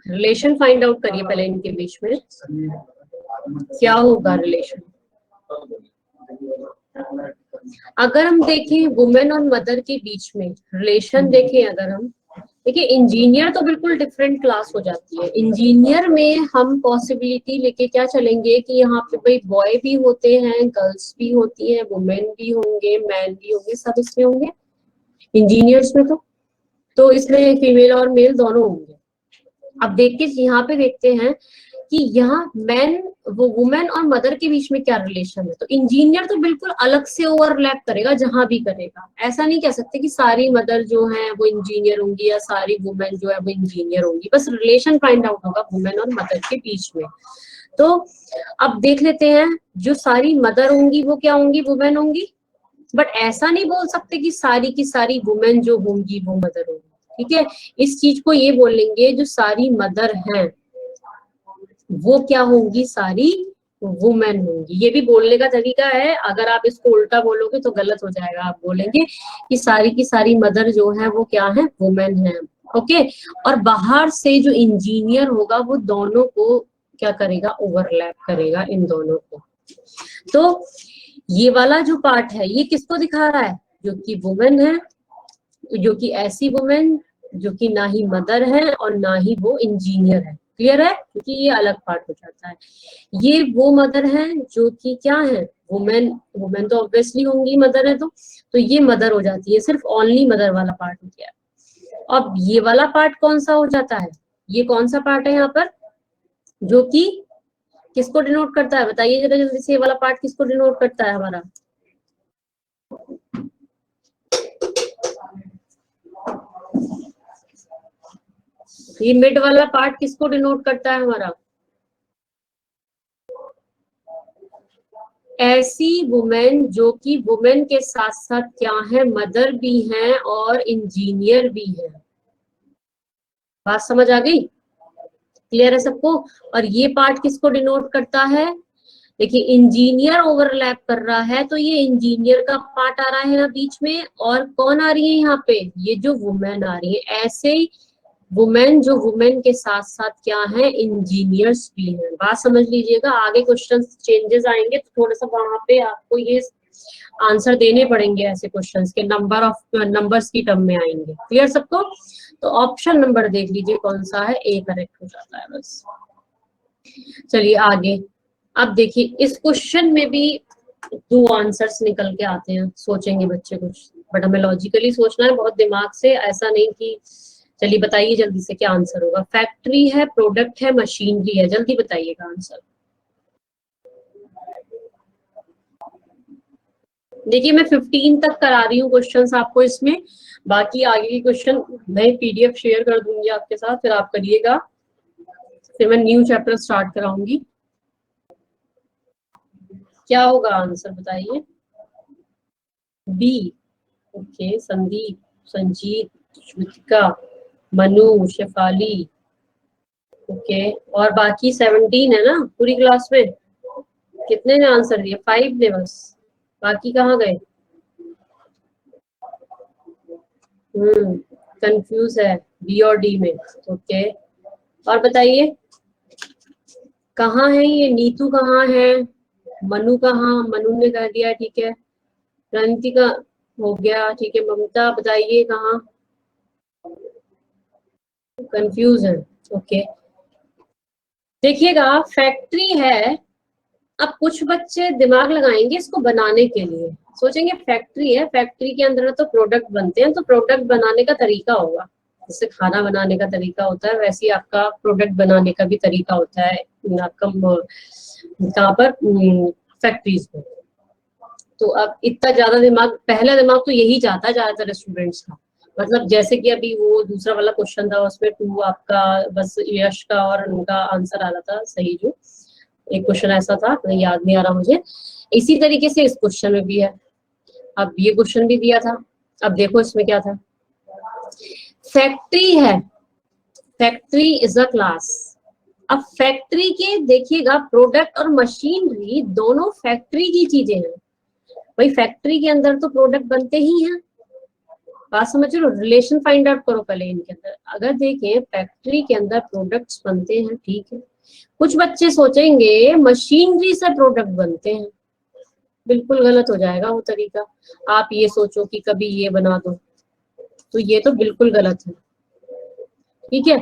रिलेशन फाइंड आउट करिए पहले इनके बीच में क्या होगा रिलेशन। अगर हम देखें वुमेन और मदर के बीच में रिलेशन देखें, अगर हम देखिए, इंजीनियर तो बिल्कुल डिफरेंट क्लास हो जाती है। इंजीनियर में हम पॉसिबिलिटी लेके क्या चलेंगे कि यहाँ पे भाई बॉय भी होते हैं, गर्ल्स भी होती हैं, वुमेन भी होंगे, मैन भी होंगे, सब इसमें होंगे इंजीनियर्स में। तो इसमें फीमेल और मेल दोनों होंगे। अब देखिए यहाँ पे देखते हैं कि यहाँ मैन वो वुमेन और मदर के बीच में क्या रिलेशन है। तो इंजीनियर तो बिल्कुल अलग से ओवरलैप करेगा, जहां भी करेगा। ऐसा नहीं कह सकते कि सारी मदर जो है वो इंजीनियर होंगी या सारी वुमेन जो है वो इंजीनियर होंगी, बस रिलेशन फाइंड आउट होगा वुमेन और मदर के बीच में। तो अब देख लेते हैं, जो सारी मदर होंगी वो क्या होंगी, वुमेन होंगी। बट ऐसा नहीं बोल सकते कि सारी की सारी वुमेन जो होंगी वो मदर होंगी। ठीक है, इस चीज को ये बोलेंगे, जो सारी मदर हैं वो क्या होंगी, सारी वुमेन होंगी। ये भी बोलने का तरीका है, अगर आप इसको उल्टा बोलोगे तो गलत हो जाएगा। आप बोलेंगे कि सारी की सारी मदर जो है वो क्या है, वुमेन है। ओके, और बाहर से जो इंजीनियर होगा वो दोनों को क्या करेगा, ओवरलैप करेगा इन दोनों को। तो ये वाला जो पार्ट है ये किसको दिखा रहा है, जो कि वुमेन है, जो कि ऐसी वुमेन जो कि ना ही मदर है और ना ही वो इंजीनियर है। क्लियर है, क्योंकि ये अलग पार्ट हो जाता है। ये वो मदर है जो कि क्या है, वुमेन। वुमेन तो ऑब्वियसली होंगी, मदर है तो ये मदर हो जाती है, सिर्फ ओनली मदर वाला पार्ट हो गया। अब ये वाला पार्ट कौन सा हो जाता है, ये कौन सा पार्ट है यहाँ पर, जो कि किसको डिनोट करता है, बताइए जरा जल्दी से, ये वाला पार्ट किसको डिनोट करता है हमारा। ये मिड वाला पार्ट किसको डिनोट करता है हमारा? ऐसी वुमेन जो कि वुमेन के साथ साथ क्या है, मदर भी हैं और इंजीनियर भी हैं। बात समझ आ गई? क्लियर है सबको? और ये पार्ट किसको डिनोट करता है? देखिए इंजीनियर ओवरलैप कर रहा है तो ये इंजीनियर का पार्ट आ रहा है यहाँ बीच में, और कौन आ रही है यहाँ पे? ये जो वुमेन आ रही है। ऐसे ही वुमेन जो वुमेन के साथ साथ क्या है, इंजीनियर्स भी हैं। बात समझ लीजिएगा, आगे क्वेश्चन चेंजेस आएंगे तो थोड़ा सा वहां पे आपको ये आंसर देने पड़ेंगे, ऐसे क्वेश्चंस के नंबर्स की टर्म में आएंगे। क्लियर सबको? तो ऑप्शन नंबर देख लीजिए कौन सा है, ए करेक्ट हो जाता है बस। चलिए आगे। अब देखिए इस क्वेश्चन में भी 2 आंसर्स निकल के आते हैं, सोचेंगे बच्चे कुछ, बट हमें लॉजिकली सोचना है, बहुत दिमाग से, ऐसा नहीं कि चलिए बताइए जल्दी से क्या आंसर होगा। फैक्ट्री है, प्रोडक्ट है, मशीनरी है, जल्दी बताइएगा आंसर। देखिए मैं 15 तक करा रही हूँ क्वेश्चंस आपको इसमें, बाकी आगे के क्वेश्चन मैं पीडीएफ शेयर कर दूंगी आपके साथ, फिर आप करिएगा, फिर मैं न्यू चैप्टर स्टार्ट कराऊंगी। क्या होगा आंसर बताइए? B. Okay, Sandeep, Sanjeet, Shrutika, Manu, Shefali, okay, और बाकी 17 है ना पूरी क्लास में? कितने ने आंसर दिया? 5 ने बस, बाकी कहाँ गए? कंफ्यूज है बी और डी में। ओके, और बताइए कहाँ है ये? नीतू कहाँ है? मनु कहाँ? मनु ने कह दिया, ठीक है। रणती का हो गया, ठीक है। ममता बताइए कहाँ? कंफ्यूज है। ओके, देखिएगा फैक्ट्री है। अब कुछ बच्चे दिमाग लगाएंगे इसको बनाने के लिए, सोचेंगे फैक्ट्री है, फैक्ट्री के अंदर तो प्रोडक्ट बनते हैं, तो प्रोडक्ट बनाने का तरीका होगा, जैसे खाना बनाने का तरीका होता है वैसे ही आपका प्रोडक्ट बनाने का भी तरीका होता है आपका कहाँ पर, फैक्ट्रीज में। तो अब इतना ज्यादा दिमाग, पहला दिमाग तो यही जाता है ज्यादातर स्टूडेंट्स का, मतलब जैसे कि अभी वो दूसरा वाला क्वेश्चन था उसमें 2 आपका बस यश का और उनका आंसर आ रहा था सही, जो एक क्वेश्चन ऐसा था, याद नहीं आ रहा मुझे। इसी तरीके से इस क्वेश्चन में भी है। अब ये क्वेश्चन भी दिया था, अब देखो इसमें क्या था। फैक्ट्री है, फैक्ट्री इज अ क्लास। अब फैक्ट्री के देखिएगा प्रोडक्ट और मशीनरी दोनों फैक्ट्री की चीजें हैं, भाई फैक्ट्री के अंदर तो प्रोडक्ट बनते ही हैं। बात समझ रहे हो? रिलेशन फाइंड आउट करो पहले इनके अंदर। अगर देखें फैक्ट्री के अंदर प्रोडक्ट्स बनते हैं, ठीक है, कुछ बच्चे सोचेंगे मशीनरी से प्रोडक्ट बनते हैं, बिल्कुल गलत हो जाएगा वो तरीका। आप ये सोचो कि कभी ये बना दो, तो ये तो बिल्कुल गलत है, ठीक है।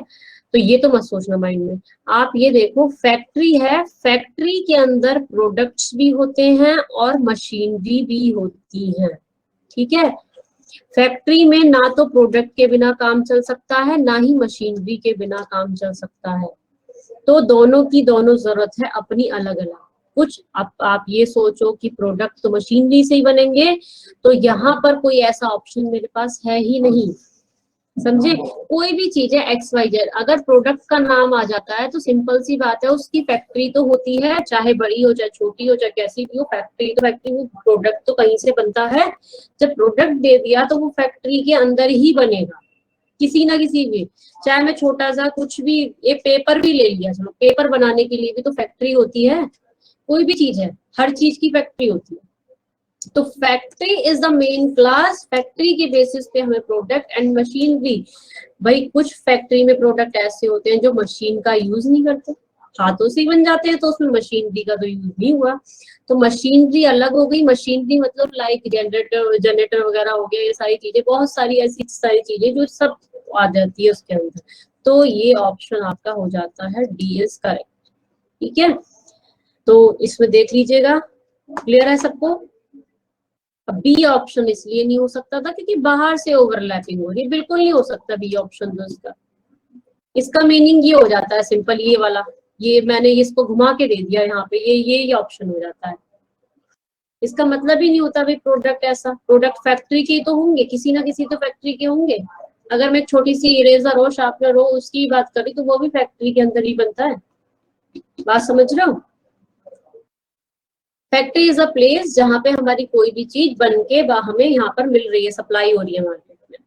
तो ये तो मत सोचना माइंड में। आप ये देखो फैक्ट्री है, फैक्ट्री के अंदर प्रोडक्ट्स भी होते हैं और मशीनरी भी होती है, ठीक है। फैक्ट्री में ना तो प्रोडक्ट के बिना काम चल सकता है, ना ही मशीनरी के बिना काम चल सकता है, तो दोनों की दोनों जरूरत है अपनी अलग अलग। कुछ आप ये सोचो कि प्रोडक्ट तो मशीनरी से ही बनेंगे, तो यहाँ पर कोई ऐसा ऑप्शन मेरे पास है ही नहीं, समझे। कोई भी चीज है XYZ, अगर प्रोडक्ट का नाम आ जाता है तो सिंपल सी बात है उसकी फैक्ट्री तो होती है, चाहे बड़ी हो चाहे छोटी हो चाहे कैसी भी हो, फैक्ट्री तो फैक्ट्री, प्रोडक्ट तो कहीं से बनता है। जब प्रोडक्ट दे दिया तो वो फैक्ट्री के अंदर ही बनेगा, किसी ना किसी भी, चाहे मैं छोटा सा कुछ भी, ये पेपर भी ले लिया, चलो पेपर बनाने के लिए भी तो फैक्ट्री होती है, कोई भी चीज है, हर चीज की फैक्ट्री होती है। तो factory is the main class, factory के बेसिस पे हमें प्रोडक्ट एंड मशीनरी। भाई कुछ फैक्ट्री में प्रोडक्ट ऐसे होते हैं जो मशीन का यूज नहीं करते, हाथों से ही बन जाते हैं, तो उसमें मशीनरी का तो यूज नहीं हुआ। तो मशीनरी अलग हो गई, मशीनरी मतलब लाइक जनरेटर वगैरह हो गया, ये सारी चीजें, बहुत सारी ऐसी सारी चीजें जो सब आ जाती है उसके अंदर। तो ये ऑप्शन आपका हो जाता है डी इज करेक्ट, ठीक है। तो इसमें देख लीजिएगा, क्लियर है सबको। बी ऑप्शन इसलिए नहीं हो सकता था क्योंकि बाहर से ओवरलैपिंग हो रही है, बिल्कुल नहीं हो सकता बी ऑप्शन तो इसका। इसका मीनिंग ये हो जाता है सिंपल, ये वाला, ये मैंने इसको घुमा के दे दिया यहाँ पे, ये ऑप्शन हो जाता है। इसका मतलब ही नहीं होता भाई प्रोडक्ट ऐसा, प्रोडक्ट फैक्ट्री के तो होंगे, किसी ना किसी तो फैक्ट्री के होंगे, अगर मैं एक छोटी सी इरेजर हो, शार्पनर हो, उसकी बात करी तो वो भी फैक्ट्री के अंदर ही बनता है। बात समझ रहे हो? फैक्ट्री इज अ प्लेस जहां पे हमारी कोई भी चीज बन के हमें यहाँ पर मिल रही है, सप्लाई हो रही है मार्केट में।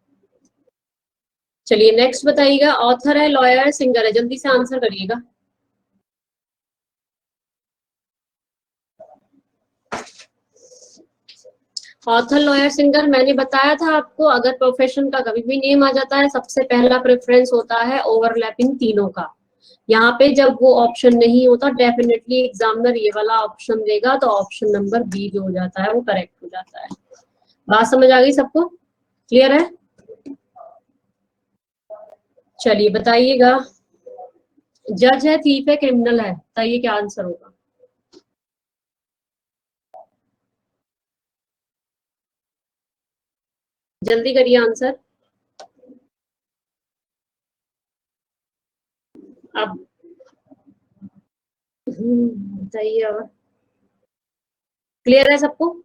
चलिए नेक्स्ट बताइएगा। ऑथर है, लॉयर है, सिंगर है, जल्दी से आंसर करिएगा। Author, lawyer, singer. मैंने बताया था आपको, अगर प्रोफेशन का कभी भी नेम आ जाता है, सबसे पहला प्रेफरेंस होता है ओवरलैपिंग तीनों का। यहाँ पे जब वो ऑप्शन नहीं होता, डेफिनेटली एग्जामिनर ये वाला ऑप्शन देगा, तो ऑप्शन नंबर बी जो हो जाता है वो करेक्ट हो जाता है। बात समझ आ गई सबको? क्लियर है? चलिए बताइएगा। जज है, थीफ है, क्रिमिनल है, बताइए क्या आंसर होगा। जल्दी करिए आंसर। अब बताइए। और क्लियर है सबको?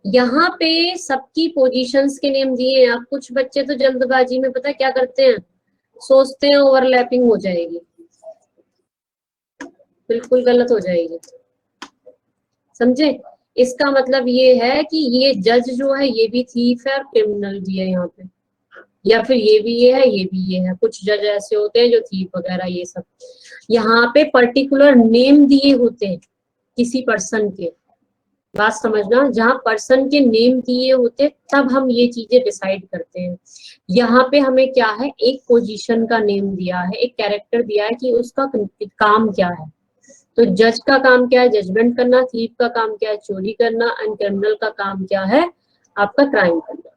यहाँ पे सबकी पोजीशंस के नेम दिए हैं। अब कुछ बच्चे तो जल्दबाजी में पता है क्या करते हैं, सोचते हैं ओवरलैपिंग हो जाएगी। बिल्कुल गलत हो जाएगी, समझे? इसका मतलब ये है कि ये जज जो है ये भी थीफ है और क्रिमिनल भी है यहाँ पे, या फिर ये भी ये है, ये भी ये है। कुछ जज ऐसे होते हैं जो थीफ वगैरह ये सब। यहाँ पे पर्टिकुलर नेम दिए होते हैं किसी पर्सन के। बात समझना, जहाँ पर्सन के नेम दिए होते तब हम ये चीजें डिसाइड करते हैं। यहाँ पे हमें क्या है, एक पोजीशन का नेम दिया है, एक कैरेक्टर दिया है कि उसका काम क्या है। तो जज का काम क्या है, जजमेंट करना। थीफ का काम क्या है, चोरी करना। एंड क्रिमिनल का काम क्या है, आपका क्राइम करना।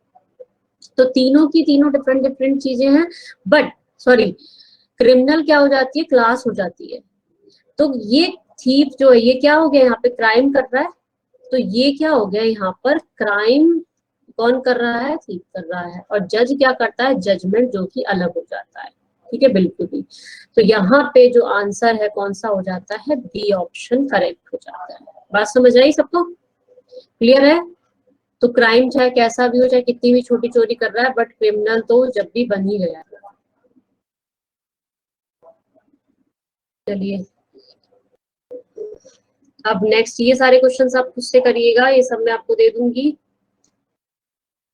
तो तीनों की तीनों डिफरेंट डिफरेंट चीजें हैं। बट सॉरी, क्रिमिनल क्या हो जाती है, क्लास हो जाती है। तो ये थीफ जो है ये क्या हो गया, यहाँ पे क्राइम कर रहा है। तो ये क्या हो गया, यहाँ पर क्राइम कौन कर रहा है, थीफ कर रहा है। और जज क्या करता है, जजमेंट, जो कि अलग हो जाता है। ठीक है, बिल्कुल भी। तो यहाँ पे जो आंसर है कौन सा हो जाता है, बी ऑप्शन करेक्ट हो जाता है। बात समझ आई सबको? क्लियर है? तो क्राइम चाहे कैसा भी हो, चाहे कितनी भी छोटी चोरी कर रहा है, बट क्रिमिनल तो जब भी बन ही गया है। चलिए अब नेक्स्ट, ये सारे क्वेश्चंस आप खुद से करिएगा, ये सब मैं आपको दे दूंगी।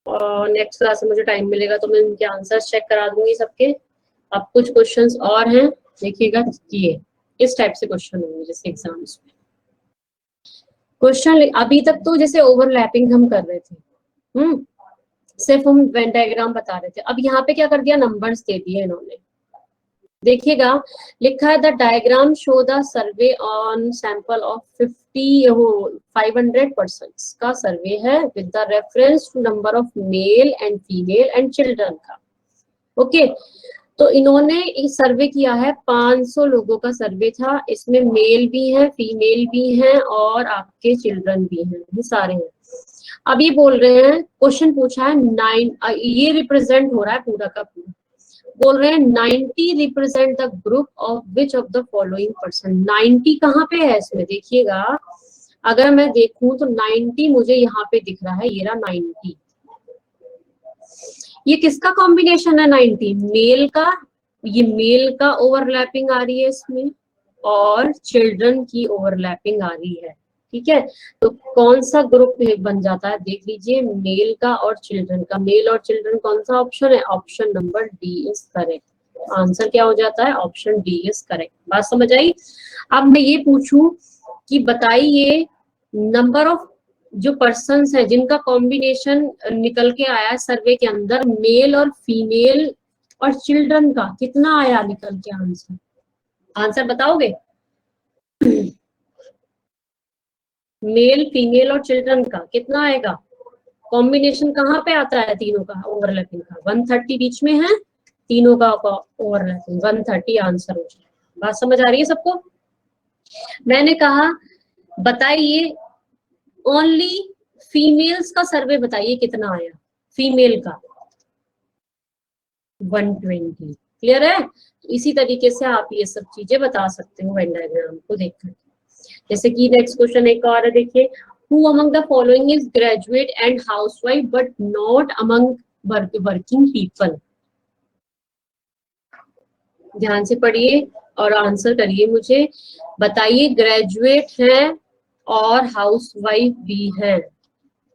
और नेक्स्ट क्लास में मुझे टाइम मिलेगा तो मैं उनके आंसर्स चेक करा दूंगी सबके। अब कुछ क्वेश्चंस और हैं, देखिएगा। ये इस टाइप से क्वेश्चन होंगे जैसे एग्जाम्स में। क्वेश्चन अभी तक तो जैसे ओवरलैपिंग हम कर रहे थे, सिर्फ हम वेन डायग्राम बता रहे थे। अब यहाँ पे क्या कर दिया, नंबर्स दे दिए इन्होंने। देखिएगा, लिखा है the diagram show the survey on sample of 500 persons का सर्वे है with the reference to number of male and female and children का। ओके, तो इन्होंने इस सर्वे किया है, 500 लोगों का सर्वे था। इसमें मेल भी है, फीमेल भी है और आपके चिल्ड्रन भी हैं, ये सारे हैं। अब ये बोल रहे हैं, क्वेश्चन पूछा है 9, ये रिप्रेजेंट हो रहा है पूरा का पूरा। बोल रहे हैं 90 represent the group of which of the following person. 90 कहाँ पे है इसमें, देखिएगा। अगर मैं देखूं तो 90 मुझे यहाँ पे दिख रहा है, ये रहा 90। ये किसका कॉम्बिनेशन है, 90 मेल का। ये मेल का ओवरलैपिंग आ रही है इसमें, और चिल्ड्रन की ओवरलैपिंग आ रही है। ठीक है, तो कौन सा ग्रुप बन जाता है, देख लीजिए, मेल का और चिल्ड्रन का। मेल और चिल्ड्रन कौन सा ऑप्शन है, option number D is correct. Answer क्या हो जाता है, ऑप्शन डी इज करेक्ट। बात समझ आई? अब मैं ये पूछूं कि बताइए, नंबर ऑफ जो पर्सन्स है जिनका कॉम्बिनेशन निकल के आया सर्वे के अंदर, मेल और फीमेल और चिल्ड्रन का, कितना आया निकल के आंसर? आंसर बताओगे? मेल, फीमेल और चिल्ड्रन का कितना आएगा? कॉम्बिनेशन कहाँ पे आता है तीनों का ओवरलैपिंग का? 130 बीच में है, तीनों का ओवरलैपिंग 130 आंसर हो जाए। बात समझ आ रही है सबको? मैंने कहा बताइए, ओनली फीमेल्स का सर्वे बताइए कितना आया, फीमेल का 120। क्लियर है? इसी तरीके से आप ये सब चीजें बता सकते हो वेन डायग्राम को देखकर। जैसे कि नेक्स्ट क्वेश्चन एक और है, देखिए, who among the following is graduate and housewife but not among working people. ध्यान से पढ़िए और आंसर करिए मुझे। बताइए ग्रेजुएट हैं और हाउसवाइफ भी हैं,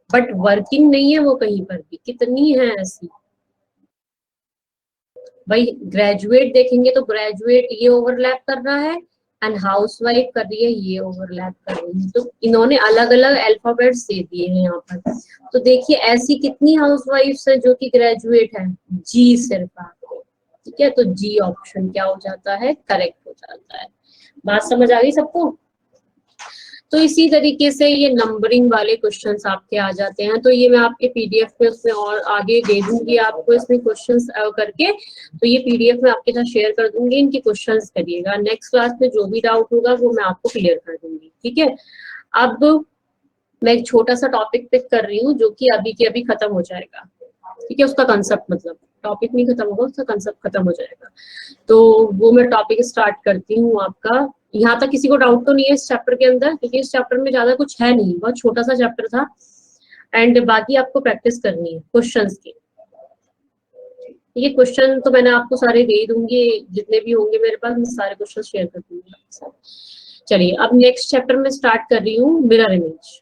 बट वर्किंग नहीं है वो कहीं पर भी। कितनी है ऐसी? भाई ग्रेजुएट देखेंगे तो ग्रेजुएट ये ओवरलैप कर रहा है एंड हाउसवाइफ कर रही है ये ओवरलैप कर रही है। तो इन्होंने अलग अलग अल्फाबेट्स दे दिए हैं यहाँ पर। तो देखिए ऐसी कितनी हाउसवाइफ्स है जो कि ग्रेजुएट है? जी सिर्फ आपको। ठीक है, तो जी ऑप्शन क्या हो जाता है? करेक्ट हो जाता है। बात समझ आ गई सबको? तो इसी तरीके से ये नंबरिंग वाले क्वेश्चंस आपके आ जाते हैं। तो ये मैं आपके पीडीएफ में उसमें और आगे दे दूंगी आपको इसमें क्वेश्चंस करके। तो ये पीडीएफ में आपके साथ शेयर कर दूंगी, इनके क्वेश्चंस करिएगा। नेक्स्ट क्लास में जो भी डाउट होगा वो मैं आपको क्लियर कर दूंगी। ठीक है, अब मैं एक छोटा सा टॉपिक पिक कर रही हूँ जो कि अभी के अभी खत्म हो जाएगा। ठीक है, उसका कंसेप्ट, मतलब टॉपिक नहीं खत्म होगा, उसका कंसेप्ट खत्म हो जाएगा। तो वो मैं टॉपिक स्टार्ट करती हूँ आपका। यहाँ तक किसी को डाउट तो नहीं है इस चैप्टर के अंदर? क्योंकि इस चैप्टर में ज्यादा कुछ है नहीं, बहुत छोटा सा चैप्टर था एंड बाकी आपको प्रैक्टिस करनी है क्वेश्चंस की। ये क्वेश्चन तो मैंने आपको सारे दे दूंगी, जितने भी होंगे मेरे पास मैं सारे क्वेश्चन शेयर कर दूंगी। चलिए अब नेक्स्ट चैप्टर में स्टार्ट कर रही हूँ, मिरर इमेज।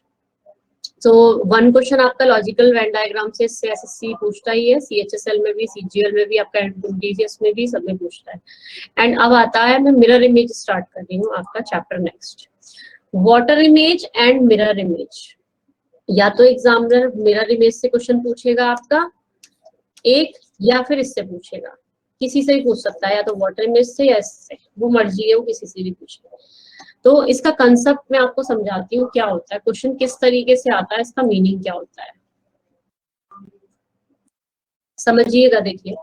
तो वन क्वेश्चन आपका लॉजिकल वेन डायग्राम से एसएससी पूछता ही है, सीएचएसएल में भी, सीजीएल में भी, आपका डीजीएस में भी, सब में पूछता है। एंड अब आता है, मैं मिरर इमेज स्टार्ट कर रही हूँ आपका chapter next. Water image and mirror image. या तो एग्जामिनर मिरर इमेज से क्वेश्चन पूछेगा आपका एक, या फिर इससे पूछेगा, किसी से भी पूछ सकता है, या तो वाटर इमेज से या इससे, वो मर्जी है, वो किसी से भी पूछेगा। तो इसका कंसेप्ट मैं आपको समझाती हूँ क्या होता है, क्वेश्चन किस तरीके से आता है, इसका मीनिंग क्या होता है, समझिएगा। देखिए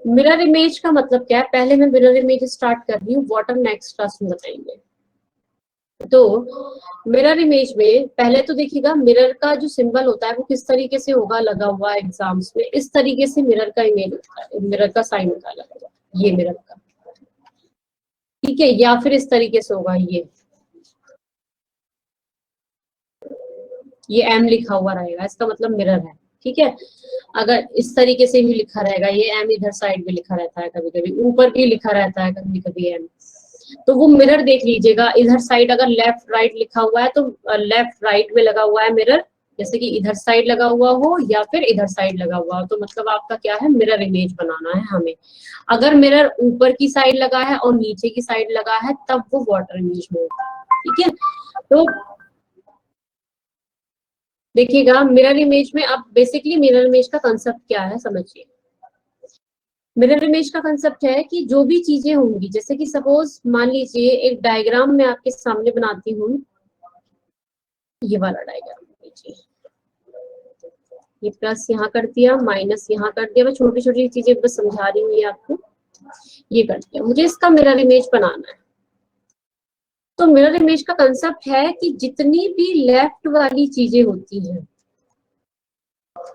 मिरर इमेज का मतलब क्या है, पहले मैं मिरर इमेज स्टार्ट कर रही हूँ, वाटर नेक्स्ट क्लास में बताएंगे। तो मिरर इमेज में पहले तो देखिएगा मिरर का जो सिंबल होता है वो किस तरीके से होगा लगा हुआ एग्जाम्स में, इस तरीके से मिरर का इमेज होता है, मिरर का साइन होता है लगा हुआ, ये मिरर का। ठीक है, या फिर इस तरीके से होगा, ये एम लिखा हुआ रहेगा, इसका मतलब मिरर है। ठीक है, अगर इस तरीके से भी लिखा रहेगा, ये एम इधर साइड में लिखा रहता है, कभी कभी ऊपर भी लिखा रहता है, कभी कभी एम, तो वो मिरर देख लीजिएगा। इधर साइड अगर लेफ्ट राइट लिखा हुआ है तो लेफ्ट राइट में लगा हुआ है मिरर, जैसे कि इधर साइड लगा हुआ हो या फिर इधर साइड लगा हुआ हो, तो मतलब आपका क्या है, मिरर इमेज बनाना है हमें। अगर मिरर ऊपर की साइड लगा है और नीचे की साइड लगा है तब वो वाटर इमेज में होगा। ठीक है, तो देखिएगा मिरर इमेज में, अब बेसिकली मिरर इमेज का कंसेप्ट क्या है समझिए। मिरर इमेज का कंसेप्ट है कि जो भी चीजें होंगी, जैसे कि सपोज मान लीजिए एक डायग्राम मैं आपके सामने बनाती हूँ, ये वाला डायग्राम लीजिए, ये प्लस यहाँ कर दिया, माइनस यहाँ कर दिया, मैं छोटी छोटी चीजें बस समझा रही हूँ ये आपको, ये कर दिया, मुझे इसका मिरर इमेज बनाना है। तो मिरर इमेज का कंसेप्ट है कि जितनी भी लेफ्ट वाली चीजें होती हैं,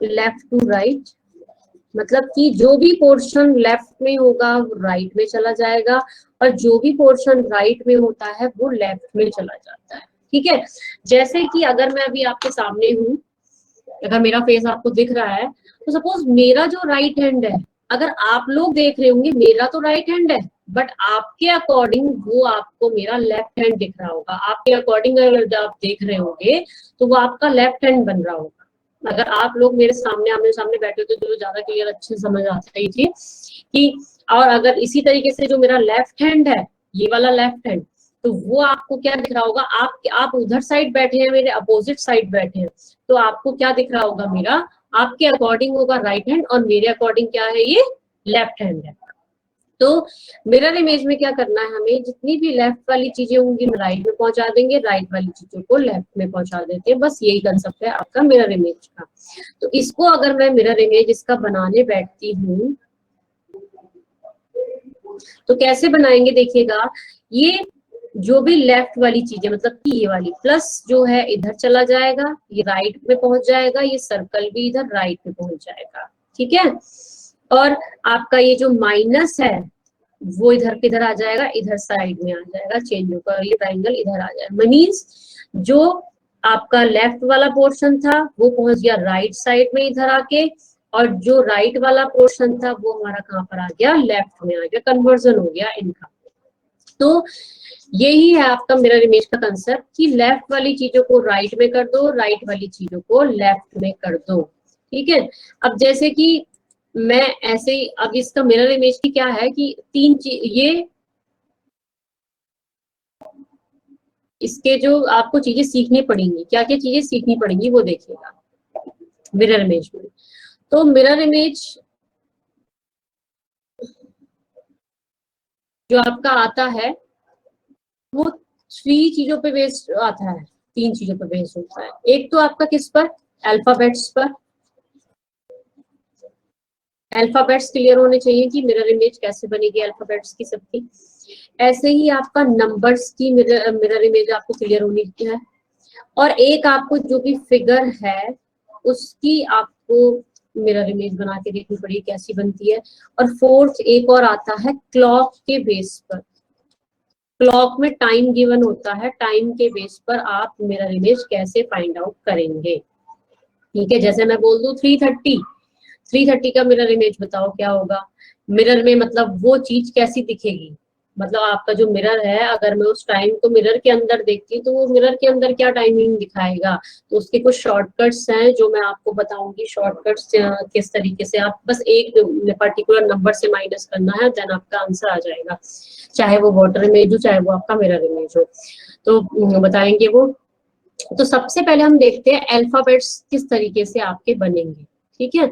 लेफ्ट टू राइट, मतलब कि जो भी पोर्शन लेफ्ट में होगा वो राइट में चला जाएगा, और जो भी पोर्शन राइट में होता है वो लेफ्ट में चला जाता है। ठीक है, जैसे कि अगर मैं अभी आपके सामने हूँ, अगर मेरा फेस आपको दिख रहा है, तो सपोज मेरा जो राइट हैंड है, अगर आप लोग देख रहे होंगे मेरा तो राइट हैंड है, बट आपके अकॉर्डिंग वो आपको मेरा लेफ्ट हैंड दिख रहा होगा। आपके अकॉर्डिंग अगर आप देख रहे होंगे तो वो आपका लेफ्ट हैंड बन रहा होगा। अगर आप लोग मेरे सामने आमने सामने बैठे होते तो ज्यादा क्लियर अच्छे से समझ आता ही थी कि, और अगर इसी तरीके से जो मेरा लेफ्ट हैंड है, ये वाला लेफ्ट हैंड, तो वो आपको क्या दिख रहा होगा, आप उधर साइड बैठे हैं, मेरे अपोजिट साइड बैठे हैं, तो आपको क्या दिख रहा होगा, मेरा आपके अकॉर्डिंग होगा राइट हैंड और मेरे अकॉर्डिंग क्या है, ये लेफ्ट हैंड है। तो मिरर इमेज में क्या करना है हमें, जितनी भी लेफ्ट वाली चीजें होंगी राइट में पहुंचा देंगे, राइट वाली चीजों को लेफ्ट में पहुंचा देते हैं, बस यही कंसेप्ट है आपका मिरर इमेज का। तो इसको अगर मैं मिरर इमेज इसका बनाने बैठती हूँ तो कैसे बनाएंगे, देखिएगा ये जो भी लेफ्ट वाली चीजें, मतलब कि ये वाली प्लस जो है इधर चला जाएगा, ये राइट में पहुंच जाएगा, ये सर्कल भी इधर राइट में पहुंच जाएगा। ठीक है, और आपका ये जो माइनस है वो इधर किधर आ जाएगा, इधर साइड में आ जाएगा, चेंज होकर ये ट्रायंगल इधर आ जाएगा। मीन्स जो आपका लेफ्ट वाला पोर्शन था वो पहुंच गया राइट साइड में इधर आके, और जो राइट वाला पोर्शन था वो हमारा कहाँ पर आ गया, लेफ्ट में आ गया, कन्वर्जन हो गया इनका। तो यही है आपका मिरर इमेज का कंसेप्ट कि लेफ्ट वाली चीजों को राइट में कर दो, राइट वाली चीजों को लेफ्ट में कर दो, ठीक है। अब जैसे कि मैं ऐसे ही, अब इसका मिरर इमेज की क्या है कि तीन चीज, ये इसके जो आपको चीजें सीखनी पड़ेंगी, क्या क्या चीजें सीखनी पड़ेंगी वो देखिएगा मिरर इमेज में। तो मिरर इमेज जो आपका आता है वो 3 चीजों पे बेस्ड आता है, 3 चीजों पे बेस्ड होता है। एक तो आपका किस पर, अल्फाबेट्स पर। अल्फाबेट्स क्लियर होने चाहिए कि मिरर इमेज कैसे बनेगी अल्फाबेट्स की सबकी। ऐसे ही आपका नंबर्स की मिरर इमेज आपको क्लियर होनी है। और एक आपको जो भी फिगर है उसकी आपको मिरर इमेज बना के देखनी पड़ेगी कैसी बनती है। और फोर्थ एक और आता है क्लॉक के बेस पर। क्लॉक में टाइम गिवन होता है, टाइम के बेस पर आप मिरर इमेज कैसे फाइंड आउट करेंगे, ठीक है। जैसे मैं बोल दूं 330 का मिरर इमेज बताओ क्या होगा। मिरर में मतलब वो चीज कैसी दिखेगी, मतलब आपका जो मिरर है अगर मैं उस टाइम को मिरर के अंदर देखती हूँ तो वो मिरर के अंदर क्या टाइमिंग दिखाएगा। तो उसके कुछ शॉर्टकट्स हैं जो मैं आपको बताऊंगी। शॉर्टकट्स किस तरीके से आप बस एक पर्टिकुलर नंबर से माइनस करना है, देन आपका आंसर आ जाएगा, चाहे वो वाटर इमेज हो चाहे वो आपका मिरर इमेज हो। तो बताएंगे वो। तो सबसे पहले हम देखते हैं अल्फाबेट्स किस तरीके से आपके बनेंगे, ठीक है।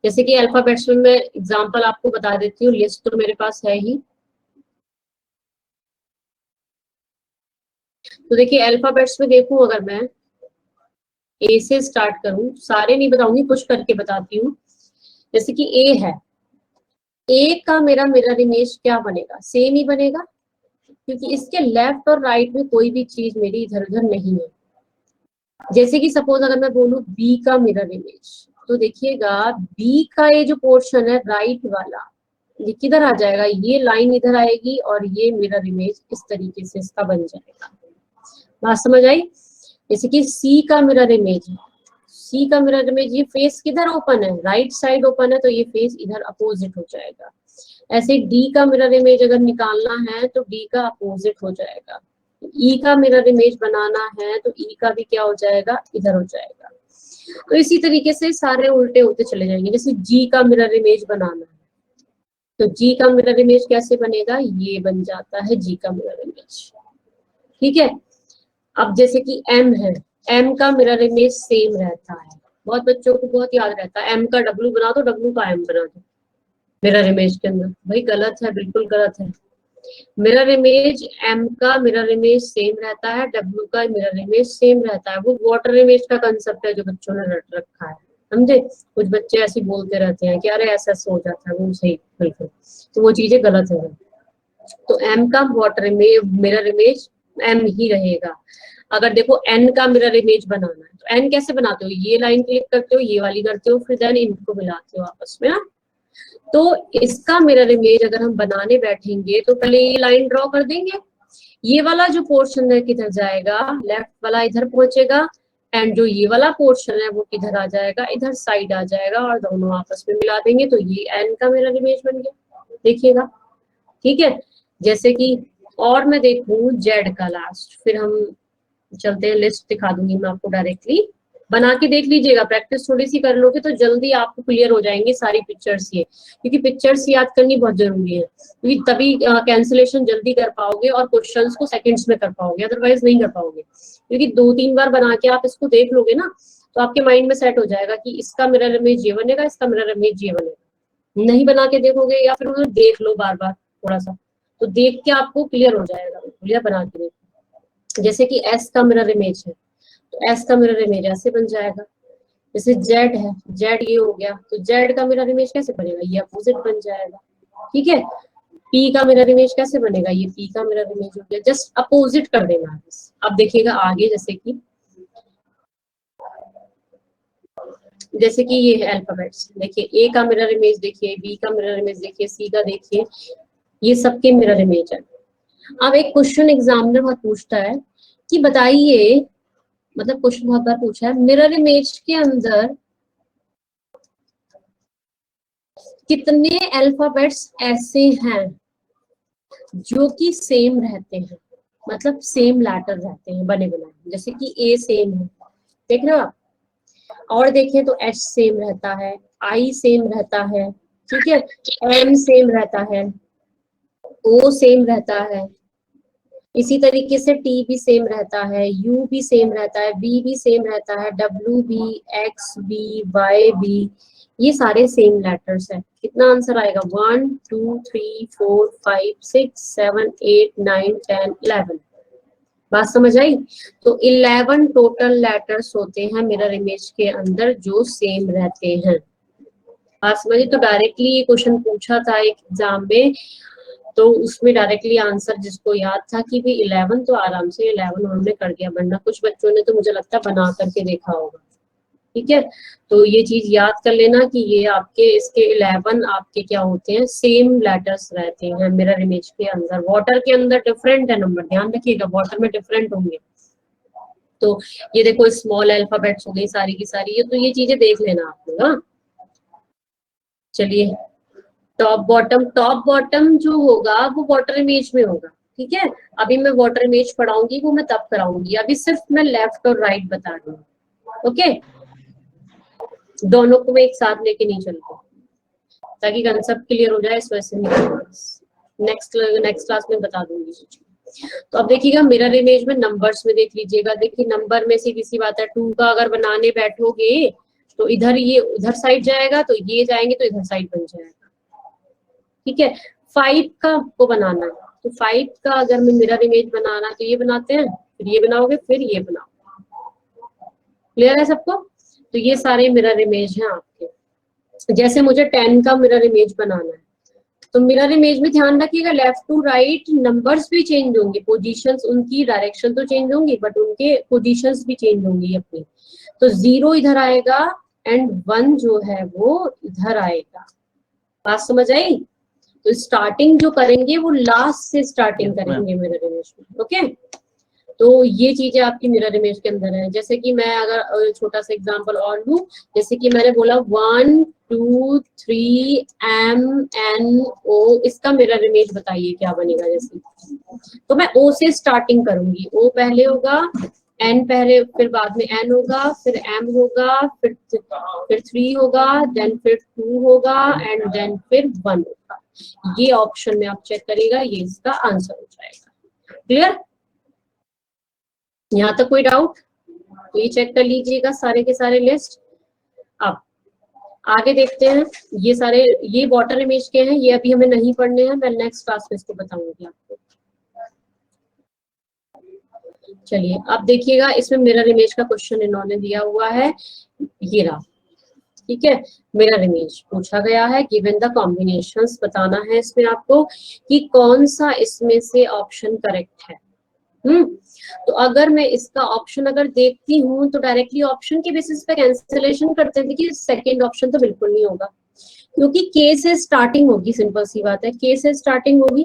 जैसे कि अल्फाबेट्स में मैं एग्जांपल आपको बता देती हूँ, लिस्ट तो मेरे पास है ही। तो देखिए अल्फाबेट्स में देखूं, अगर मैं ए से स्टार्ट करूं, सारे नहीं बताऊंगी कुछ करके बताती हूँ। जैसे कि ए है, ए का मेरा मिरर इमेज क्या बनेगा, सेम ही बनेगा, क्योंकि इसके लेफ्ट और राइट में कोई भी चीज मेरी इधर उधर नहीं है। जैसे कि सपोज अगर मैं बोलूं बी का मिरर इमेज, तो देखिएगा बी का ये जो पोर्शन है राइट वाला, ये किधर आ जाएगा, ये लाइन इधर आएगी और ये मिरर इमेज इस तरीके से इसका बन जाएगा। बात समझ आई। जैसे कि सी का मिरर इमेज है, सी का मिरर इमेज ये फेस किधर ओपन है, राइट साइड ओपन है, तो ये फेस इधर अपोजिट हो जाएगा। ऐसे डी का मिरर इमेज अगर निकालना है तो डी का अपोजिट हो जाएगा। ई का मिरर इमेज बनाना है तो ई का भी क्या हो जाएगा, इधर हो जाएगा। तो इसी तरीके से सारे उल्टे होते चले जाएंगे। जैसे जी का मिरर इमेज बनाना है तो जी का मिरर इमेज कैसे बनेगा, ये बन जाता है जी का मिरर इमेज, ठीक है। अब जैसे कि एम है, एम का मिरर इमेज सेम रहता है, बहुत बच्चों को बहुत याद रहता है, एम का डब्ल्यू बना दो, डब्ल्यू का एम बना दो मिरर इमेज के अंदर। भाई गलत है, बिल्कुल गलत है। मिरर इमेज एम का मिरर इमेज सेम रहता है, डब्ल्यू का मिरर इमेज सेम रहता है। वो वाटर इमेज का कंसेप्ट है जो बच्चों ने रट रखा है, समझे। कुछ बच्चे ऐसे बोलते रहते हैं कि अरे ऐसा हो जाता है, वो सही बिल्कुल, तो वो चीजें गलत है। तो एम का water image mirror image M ही रहेगा। अगर देखो एन का मिरर इमेज बनाना है तो एन कैसे बनाते हो, ये लाइन क्लिक करते हो, ये वाली करते हो, फिर देन इनको मिलाते हो आपस में ना। तो इसका मिरर इमेज अगर हम बनाने बैठेंगे तो पहले ये लाइन ड्रॉ कर देंगे, ये वाला जो पोर्शन है किधर जाएगा, लेफ्ट वाला इधर पहुंचेगा, एंड जो ये वाला पोर्शन है वो किधर आ जाएगा, इधर साइड आ जाएगा, और दोनों आपस में मिला देंगे तो ये एन का मिरर इमेज बन गया, देखिएगा, ठीक है। जैसे कि और मैं देखूं जेड का लास्ट, फिर हम चलते हैं, लिस्ट दिखा दूंगी मैं आपको डायरेक्टली, बना के देख लीजिएगा, प्रैक्टिस थोड़ी सी कर लोगे तो जल्दी आपको क्लियर हो जाएंगे सारी पिक्चर्स ये, क्योंकि पिक्चर्स याद करनी बहुत जरूरी है, क्योंकि तभी कैंसिलेशन जल्दी कर पाओगे और क्वेश्चंस को सेकंड्स में कर पाओगे, अदरवाइज नहीं कर पाओगे। क्योंकि 2-3 बार बना के आप इसको देख लोगे ना तो आपके माइंड में सेट हो जाएगा कि इसका मिरर इमेज ये बनेगा, इसका मिरर इमेज ये बनेगा। नहीं बना के देखोगे या फिर उन्हें देख लो बार बार थोड़ा सा, तो देख के आपको क्लियर हो जाएगा, या बना के देखो। जैसे कि एस का मिरर इमेज है तो एस का मिरर इमेज ऐसे बन जाएगा। जैसे जेड है, जेड ये हो गया तो जेड का मिरर इमेज कैसे बनेगा, ये अपोजिट बन जाएगा, ठीक है। पी का मिरर इमेज कैसे बनेगा, ये पी का मिरर इमेज हो गया, जस्ट अपोजिट कर देना है बस। अब देखिएगा आगे, जैसे कि ये है अल्फाबेट्स, देखिए ए का मिरर इमेज देखिए, बी का मिरर इमेज देखिए, सी का देखिए, ये सबके मिरर इमेज है। अब एक क्वेश्चन एग्जामिनर बहुत पूछता है कि बताइए, मतलब क्वेश्चन बहुत बार पूछा है, मिरर इमेज के अंदर कितने अल्फाबेट्स ऐसे हैं जो कि सेम रहते हैं, मतलब सेम लेटर रहते हैं बने बनाए, जैसे कि ए सेम है, देख रहे हो आप। और देखें तो एच सेम रहता है, आई सेम रहता है, ठीक है, एम सेम रहता है, ओ सेम रहता है, इसी तरीके से टी भी सेम रहता है, यू भी सेम रहता है, बी भी सेम रहता है, डब्ल्यू भी, एक्स भी, वाई भी, ये सारे सेम लेटर्स हैं। कितना आंसर आएगा? 1 2 3 4 5 6 7 8 9 10 11। बात समझ आई? तो 11 टोटल लेटर्स होते हैं मिरर इमेज के अंदर जो सेम रहते हैं। बात समझिए? तो डायरेक्टली ये क्वेश्चन पूछा था एक एग्जाम में, तो उसमें डायरेक्टली आंसर जिसको याद था कि भी 11, तो आराम से 11 उन्होंने कर दिया, वरना कुछ बच्चों ने तो मुझे लगता है बना करके देखा होगा। ठीक है, तो ये चीज याद कर लेना कि ये आपके इसके 11 आपके क्या होते हैं, सेम लेटर्स रहते हैं मिरर इमेज के अंदर। वाटर के अंदर डिफरेंट है नंबर, ध्यान रखिएगा, वाटर में डिफरेंट होंगे। तो ये देखो स्मॉल अल्फाबेट्स हो गई सारी की सारी, ये तो ये चीजें देख लेना आप लोग। हाँ, चलिए, टॉप बॉटम जो होगा वो वाटर इमेज में होगा। ठीक है, अभी मैं वाटर इमेज पढ़ाऊंगी, वो मैं तब कराऊंगी, अभी सिर्फ मैं लेफ्ट और राइट बता रही हूँ। ओके, दोनों को मैं एक साथ लेके नहीं चलती, ताकि कंसेप्ट क्लियर हो जाए, इस वजह से नहीं। नेक्स्ट क्लास में बता दूंगी। तो अब देखिएगा मिरर इमेज में नंबर्स में देख लीजिएगा। देखिए नंबर में सीधी सी बात है, 2 का अगर बनाने बैठोगे तो इधर ये उधर साइड जाएगा, तो ये जाएंगे तो इधर साइड बन जाएगा। ठीक है, 5 का आपको बनाना है, तो 5 का अगर मैं मिरर इमेज बनाना तो ये बनाते हैं, फिर ये बनाओगे, फिर ये बनाओ। क्लियर है सबको? तो ये सारे मिरर इमेज हैं आपके। जैसे मुझे 10 का मिरर इमेज बनाना है, तो मिरर इमेज में ध्यान रखिएगा लेफ्ट टू राइट नंबर्स भी चेंज होंगे, पोजीशंस उनकी डायरेक्शन तो चेंज होंगी, बट उनके पोजीशंस भी चेंज होंगी अपनी। तो 0 इधर आएगा एंड 1 जो है वो इधर आएगा। बात समझ आई? तो स्टार्टिंग जो करेंगे वो लास्ट से स्टार्टिंग करेंगे मिरर इमेज में। ओके, तो ये चीजें आपकी मिरर इमेज के अंदर है। जैसे कि मैं अगर छोटा सा एग्जांपल और लूं, जैसे कि मैंने बोला 1 2 3 एम एन ओ, इसका मिरर इमेज बताइए क्या बनेगा। जैसे तो मैं ओ से स्टार्टिंग करूंगी, ओ पहले होगा, एन पहले, फिर बाद में एन होगा, फिर एम होगा, फिर 3 होगा, देन फिर 2 होगा एंड देन फिर 1 होगा। ये ऑप्शन में आप चेक करिएगा, ये इसका आंसर हो जाएगा। क्लियर? यहाँ तक कोई डाउट? तो ये चेक कर लीजिएगा सारे के सारे लिस्ट। अब आगे देखते हैं, ये सारे ये वाटर इमेज के हैं, ये अभी हमें नहीं पढ़ने हैं, मैं नेक्स्ट क्लास में इसको बताऊंगी आपको। चलिए अब देखिएगा, इसमें मिरर इमेज का क्वेश्चन इन्होंने दिया हुआ है, ये रहा। ठीक है, मिरर इमेज पूछा गया है, गिवन द कॉम्बिनेशंस बताना है इसमें आपको कि कौन सा इसमें से ऑप्शन करेक्ट है। तो अगर मैं इसका ऑप्शन अगर देखती हूँ तो डायरेक्टली ऑप्शन के बेसिस पे कैंसिलेशन करते हैं। देखिए सेकंड ऑप्शन तो बिल्कुल नहीं होगा, क्योंकि के से स्टार्टिंग होगी, सिंपल सी बात है, के से स्टार्टिंग होगी।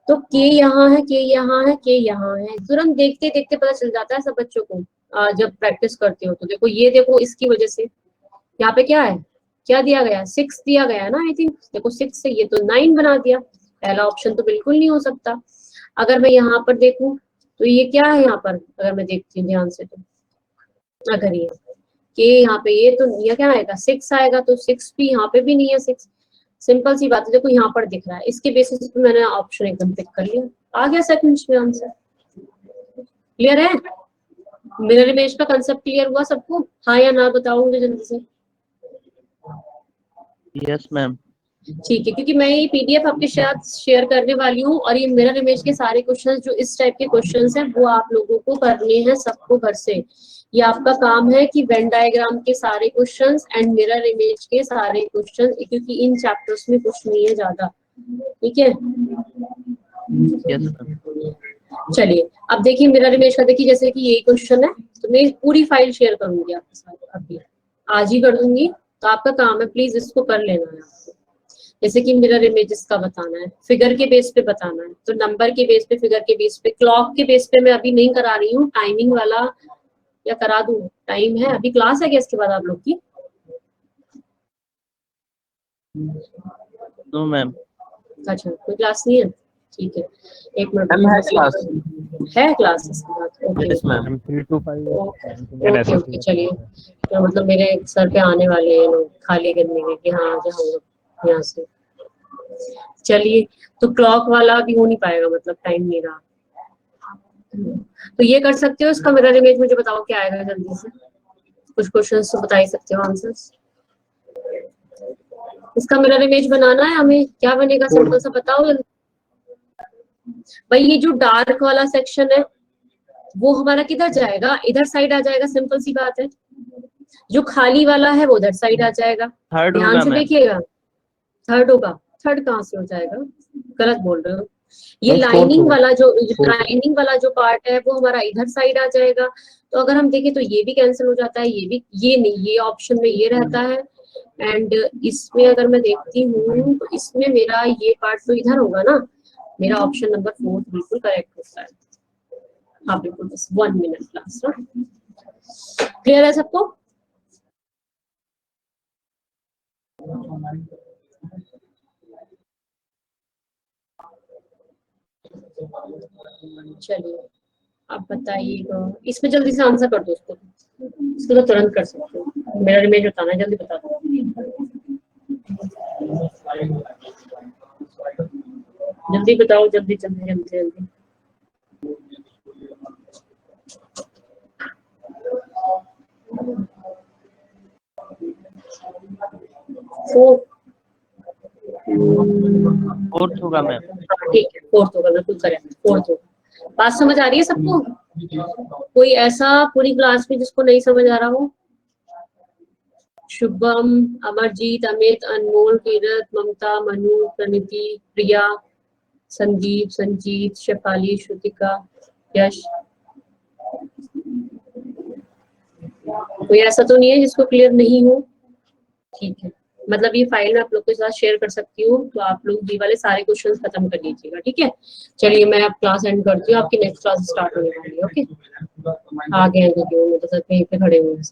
तो के यहाँ है, के यहाँ है, के यहाँ है, तुरंत देखते देखते पता चल जाता है सब बच्चों को, जब प्रैक्टिस करते हो। तो देखो ये देखो, इसकी वजह से यहाँ पे क्या है, क्या दिया गया, 6 दिया गया ना, आई थिंक। देखो 6 से ये तो 9 बना दिया, पहला ऑप्शन तो बिल्कुल नहीं हो सकता। अगर मैं यहाँ पर देखूं तो ये क्या है, यहाँ पर अगर मैं देखती हूँ ध्यान से, तो अगर ये के यहाँ पे, ये तो ये क्या आएगा, 6 आएगा, तो 6 भी यहाँ पे भी नहीं है 6। सिंपल सी बात है, देखो यहाँ पर दिख रहा है, इसके बेसिस पे मैंने ऑप्शन एकदम पिक कर लिया, आ गया सेकंड में आंसर। क्लियर है? मिरर इमेज का कंसेप्ट क्लियर हुआ सबको? हाँ या ना बताओ मुझे जल्दी से। Yes ma'am. ठीक है, क्योंकि मैं ये पीडीएफ आपके साथ शेयर करने वाली हूँ, और ये मिरर इमेज के सारे क्वेश्चंस जो इस टाइप के क्वेश्चंस हैं वो आप लोगों को करने हैं सबको घर से। ये आपका काम है कि वेन डायग्राम के सारे क्वेश्चंस एंड मिरर इमेज के सारे क्वेश्चंस, क्योंकि इन चैप्टर्स में कुछ नहीं है ज्यादा। ठीक है, यस मैम। चलिए अब देखिए मिरर इमेज का, देखिए जैसे कि ये क्वेश्चन है, तो मैं पूरी फाइल शेयर करूंगी आपके साथ, अभी आज ही कर दूंगी। तो आपका काम है प्लीज इसको कर लेना है आपको। जैसे कि मिरर इमेजेस का बताना है, फिगर के बेस पे बताना है, तो नंबर के बेस पे, फिगर के बेस पे, क्लॉक के बेस पे मैं अभी नहीं करा रही हूँ, टाइमिंग वाला, या करा दूं? टाइम है, अभी क्लास है क्या इसके बाद आप लोग की? No ma'am. अच्छा, कोई क्लास नहीं है, ठीक है, एक मिनट मैम है क्लास। है क्लास इसके बाद, okay yes ma'am. 3 to 5 okay okay, चलिए, तो मतलब मेरे सर पे आने वाले हैं लोग खाली करने के कि हाँ जो हम लोग यहाँ से, चलिए, तो क्लॉक वाला भी हो नहीं पाएगा, मतलब टाइम नहीं रहा, तो ये कर सकते हो, इसका मिरर इमेज मुझे बताओ क्या आएगा जल्दी से, कुछ क्वेश्चंस तो बता ही सकते हो आंसर्स, इसका मिरर इमेज बनाना है हमें, क्या बनेगा सिंपल सा बताओ जल्दी। भाई ये जो डार्क वाला सेक्शन है वो हमारा किधर जाएगा, इधर साइड आ जाएगा, सिंपल सी बात है, जो खाली वाला है वो उधर साइड आ जाएगा, थर्ड ध्यान होगा से मैम। देखिएगा, थर्ड होगा, थर्ड कहाँ से हो जाएगा, गलत बोल रहे हो, ये Fourth लाइनिंग होगा। वाला जो लाइनिंग वाला जो पार्ट है वो हमारा इधर साइड आ जाएगा, तो अगर हम देखें तो ये भी कैंसिल हो जाता है, ये भी, ये नहीं, ये ऑप्शन में ये रहता है, एंड इसमें अगर मैं देखती हूँ तो इसमें मेरा ये पार्ट तो इधर होगा ना, मेरा ऑप्शन नंबर 4 बिल्कुल करेक्ट होता है, हाँ बिल्कुल, बस 1 मिनट क्लास, क्लियर है सबको? चलिए, आप बताइएगा, इसमें जल्दी से आंसर कर दो उसको, इसको तो तुरंत कर सकते हो, मेरा इमेज बताना जल्दी बता दो, जल्दी बताओ, जल्दी जल्दी जल्दी जल्दी, फोर्थ होगा मैम। ठीक है, फोर्थ होगा, बिल्कुल करेक्ट, फोर्थ होगा, बात समझ आ रही है सबको? कोई ऐसा पूरी क्लास में जिसको नहीं समझ आ रहा हो? शुभम, अमरजीत, अमित, अनमोल, कीरत, ममता, मनु, प्रणीति, प्रिया, संदीप, संजीत, शेफाली, श्रुतिका, यश, कोई ऐसा तो नहीं है जिसको क्लियर नहीं हो? ठीक है, मतलब ये फाइल मैं आप लोग के साथ शेयर कर सकती हूँ, तो आप लोग ये वाले सारे क्वेश्चंस खत्म कर लीजिएगा, ठीक है? चलिए मैं अब क्लास एंड करती हूँ, आपकी नेक्स्ट क्लास स्टार्ट होने वाली है, ओके? आ गए हैं क्योंकि वो मेरे साथ कहीं पे खड़े हुए हैं,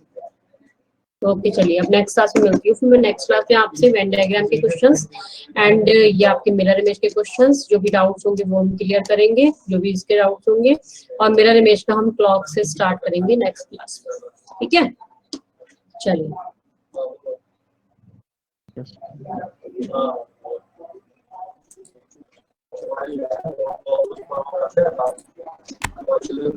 ओके चलिए, अब नेक्स्ट क्लास में मिलती हूँ, फिर मैं नेक्स्ट क्लास में आपसे वेन डायग्राम के क्वेश्चंस एंड ये आपके मिरर इमेज के क्वेश्चंस, जो भी डाउट्स होंगे वो हम क्लियर करेंगे, जो भी इसके डाउट्स होंगे, और मिरर इमेज का हम क्लॉक से स्टार्ट करेंगे नेक्स्ट क्लास में, ठीक है? चलिए, Actually,